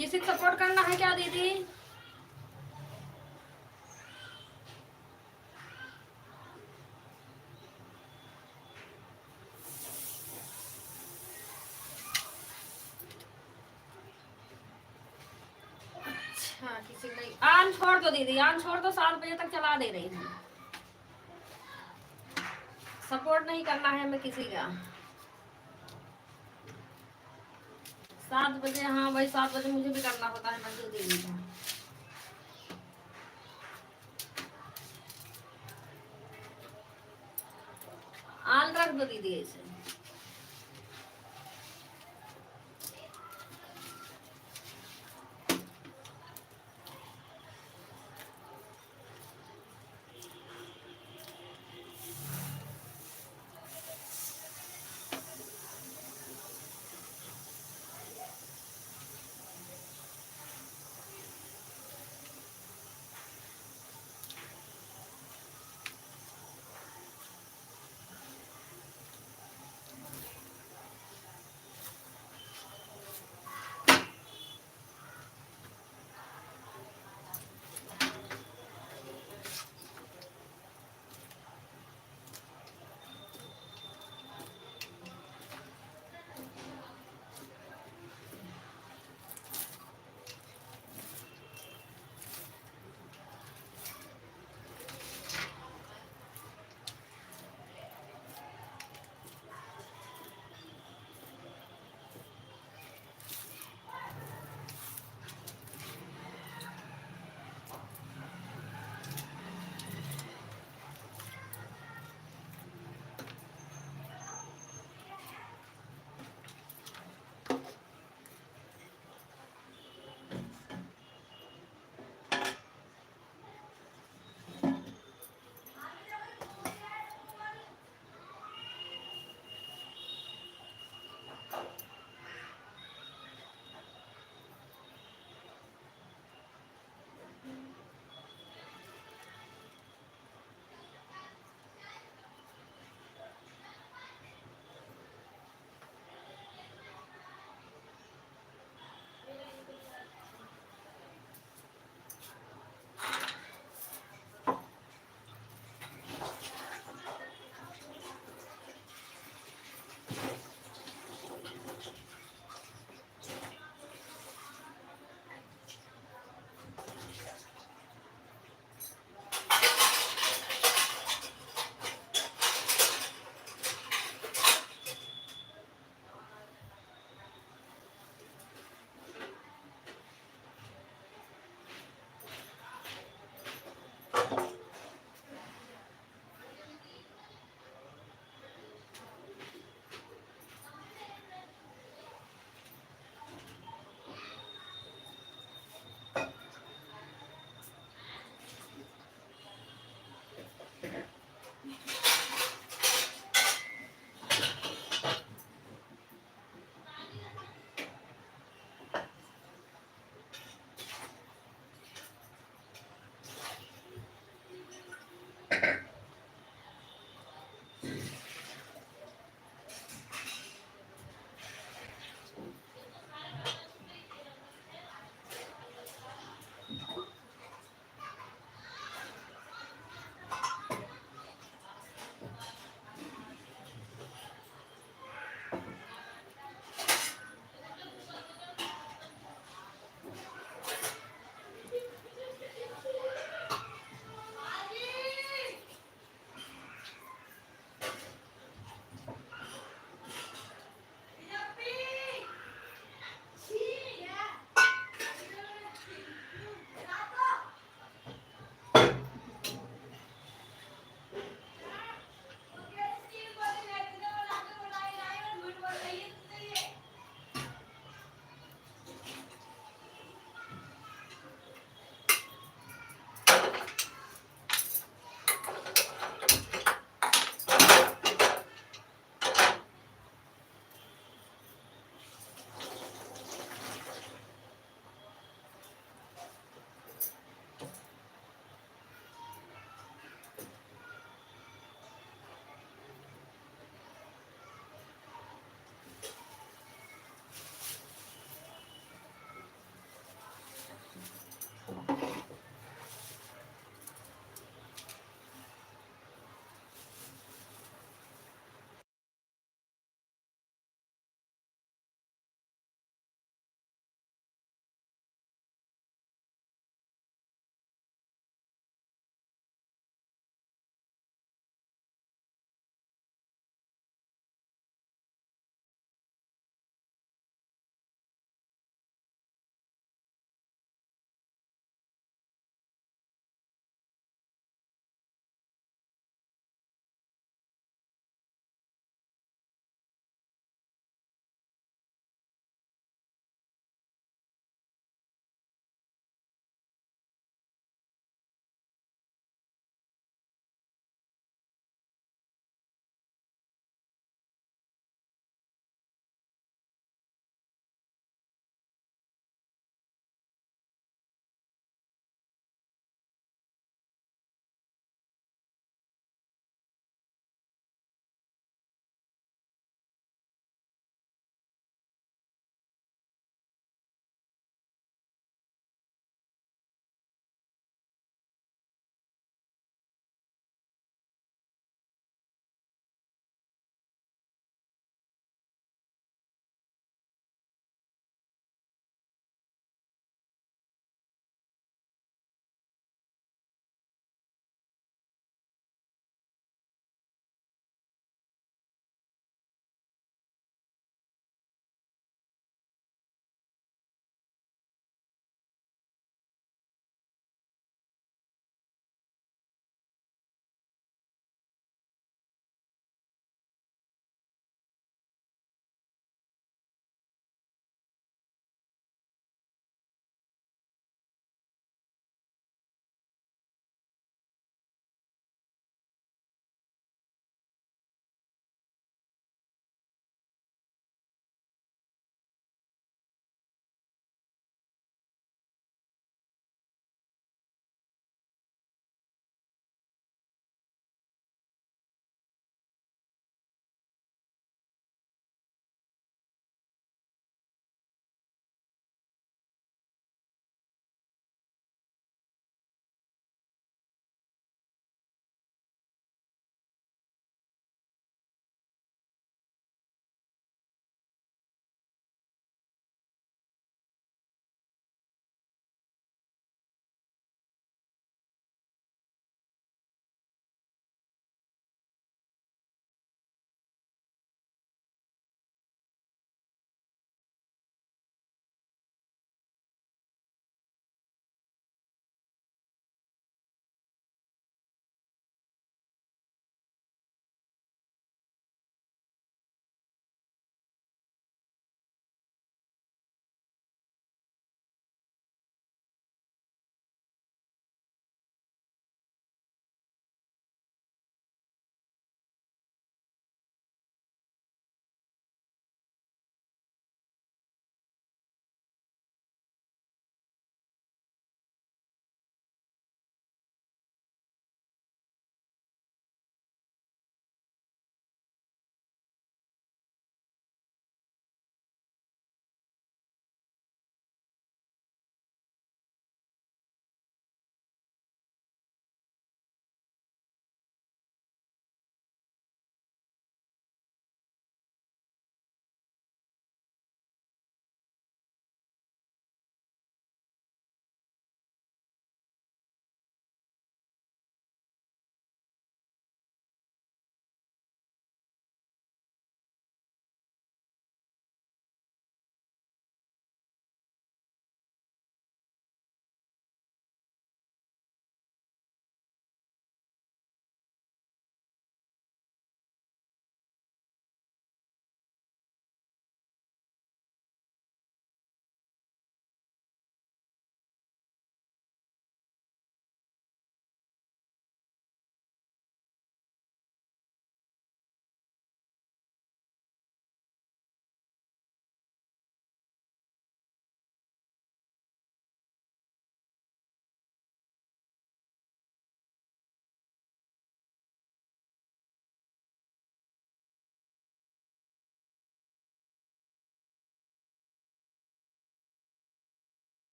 किसी को सपोर्ट करना है क्या दीदी? अच्छा किसी को नहीं, आन छोड़ दो दीदी, आन छोड़ दो, 7 बजे तक चला दे रही हूँ। सपोर्ट नहीं करना है हमें किसी का। 7 बजे, हाँ भाई 7 बजे मुझे भी करना होता है मंजू दीदी का। आन रख दो दीदी ऐसे।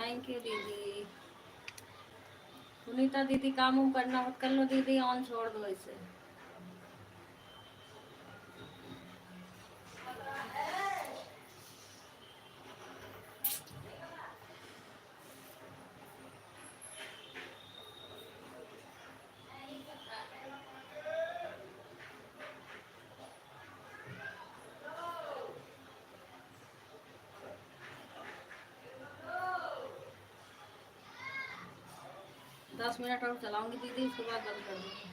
थैंक यू दीदी। सुनीता दीदी काम उम करना मत कर लो दीदी, ऑन छोड़ दो इसे। 10 मिनट और चलाऊंगी दीदी, उसके बाद बंद कर दूंगी।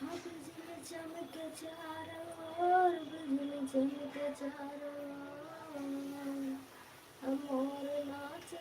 हाँ, बिजली चमक चारों ओर, बिजली चमक चारों ओर, अमोर नाच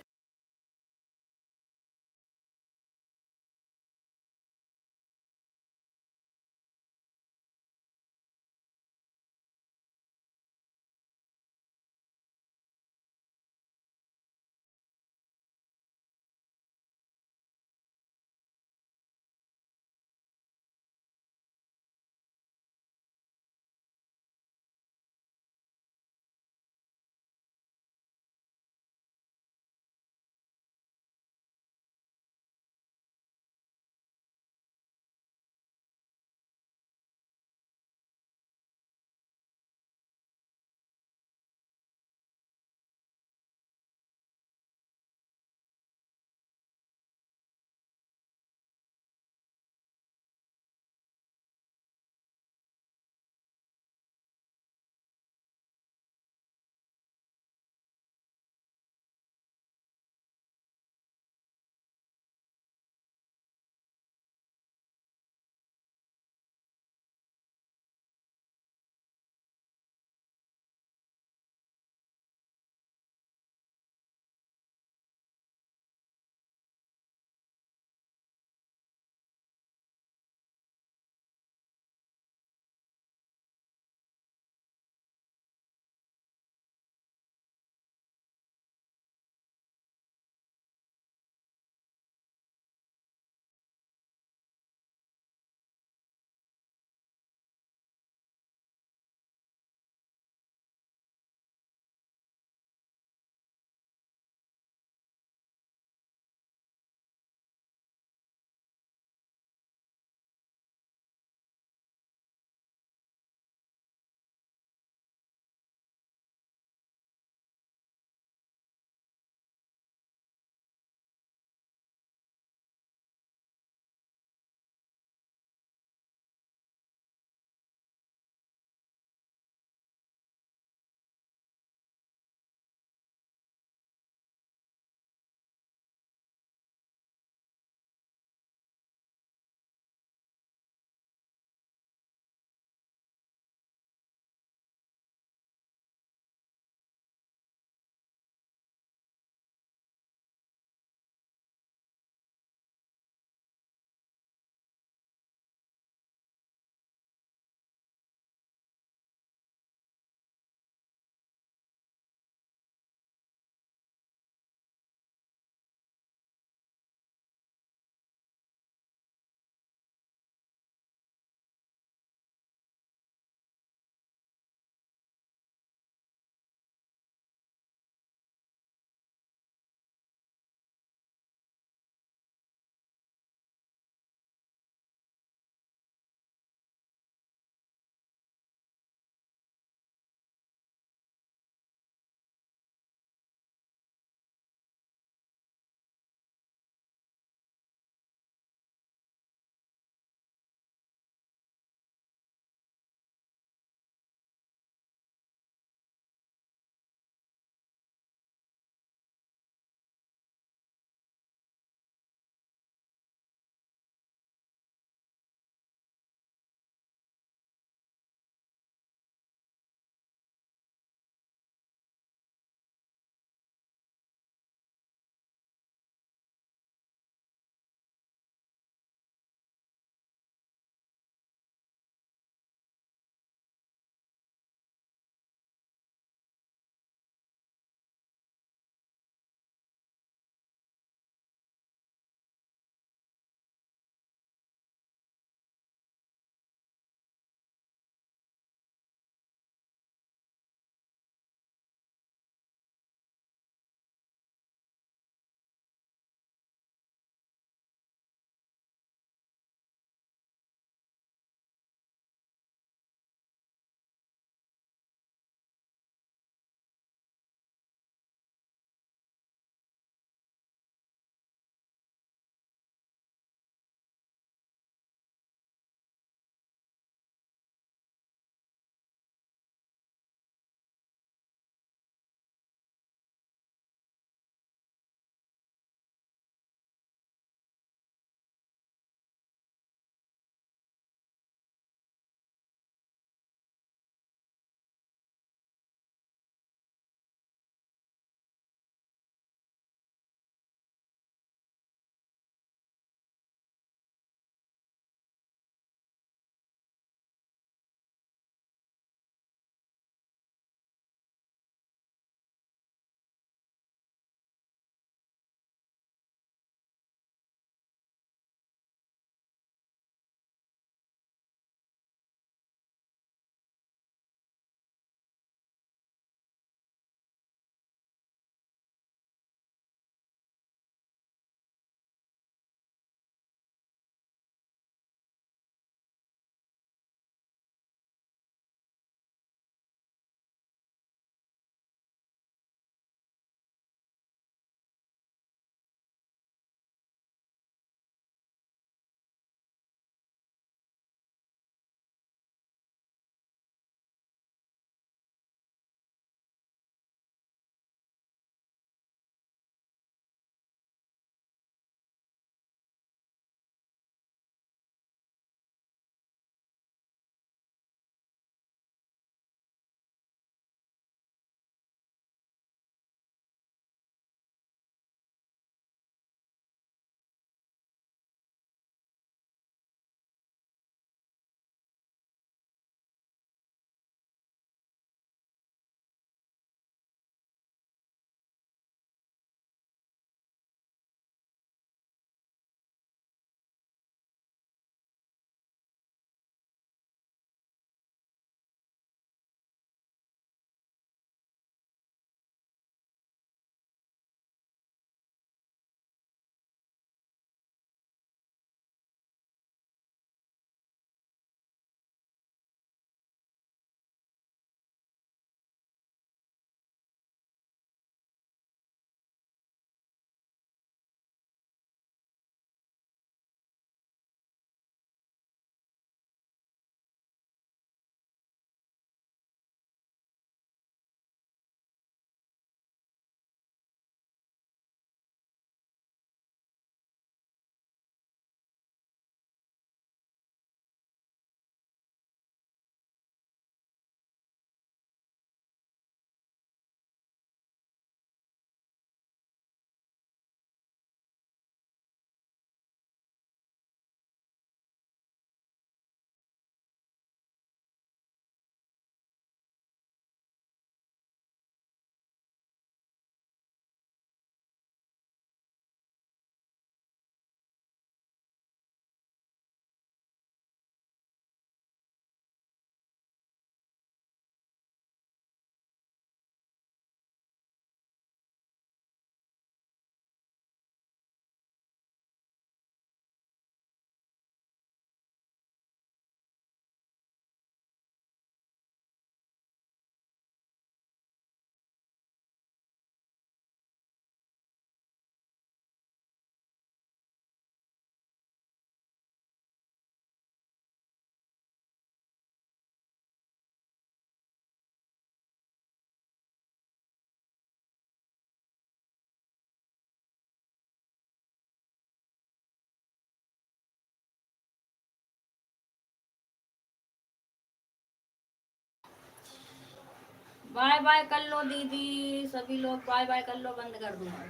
बाय बाय कर लो दीदी, सभी लोग बाय बाय कर लो, बंद कर दूंगा।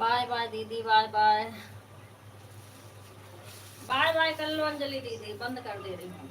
बाय बाय दीदी, बाय बाय। बाय बाय कर लो अंजलि दीदी, बंद कर दे रही हूँ।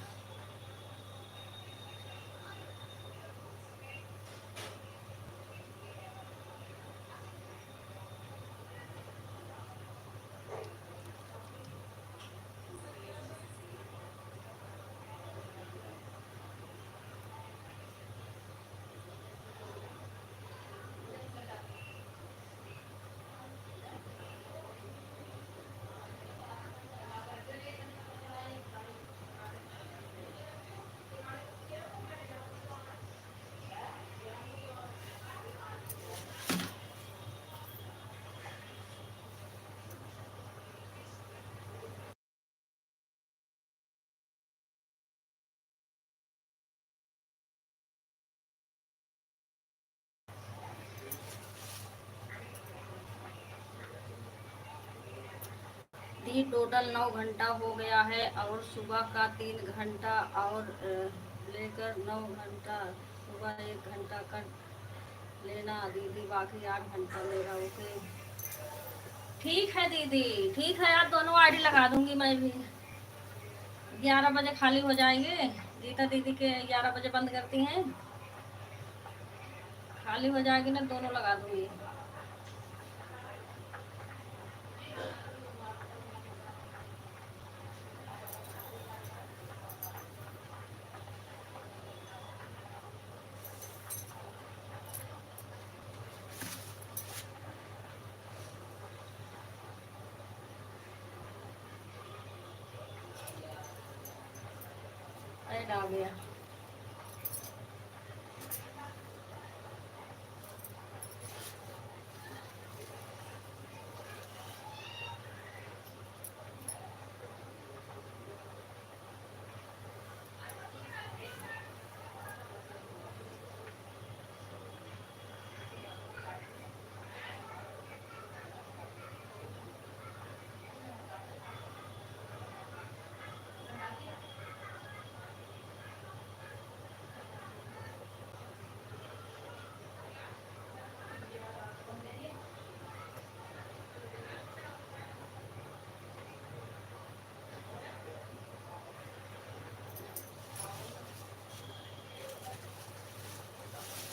दी टोटल 9 घंटा हो गया है और सुबह का 3 घंटा और लेकर 9 घंटा, सुबह 1 घंटा कर लेना दीदी, बाकी 8 घंटा मेरा। ओके ठीक है दीदी, ठीक है यार, दोनों आईडी लगा दूंगी मैं भी। 11 बजे खाली हो जाएंगे, गीता दीदी के 11 बजे बंद करती हैं, खाली हो जाएगी ना, दोनों लगा दूंगी। ऐड आ गया।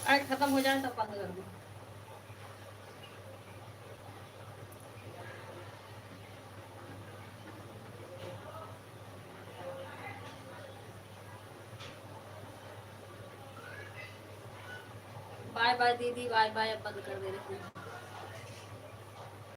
ऐड खत्म हो जाए तब बंद कर दूँ। बाय बाय दीदी, बाय बाय, अब बंद कर दे रही हूँ।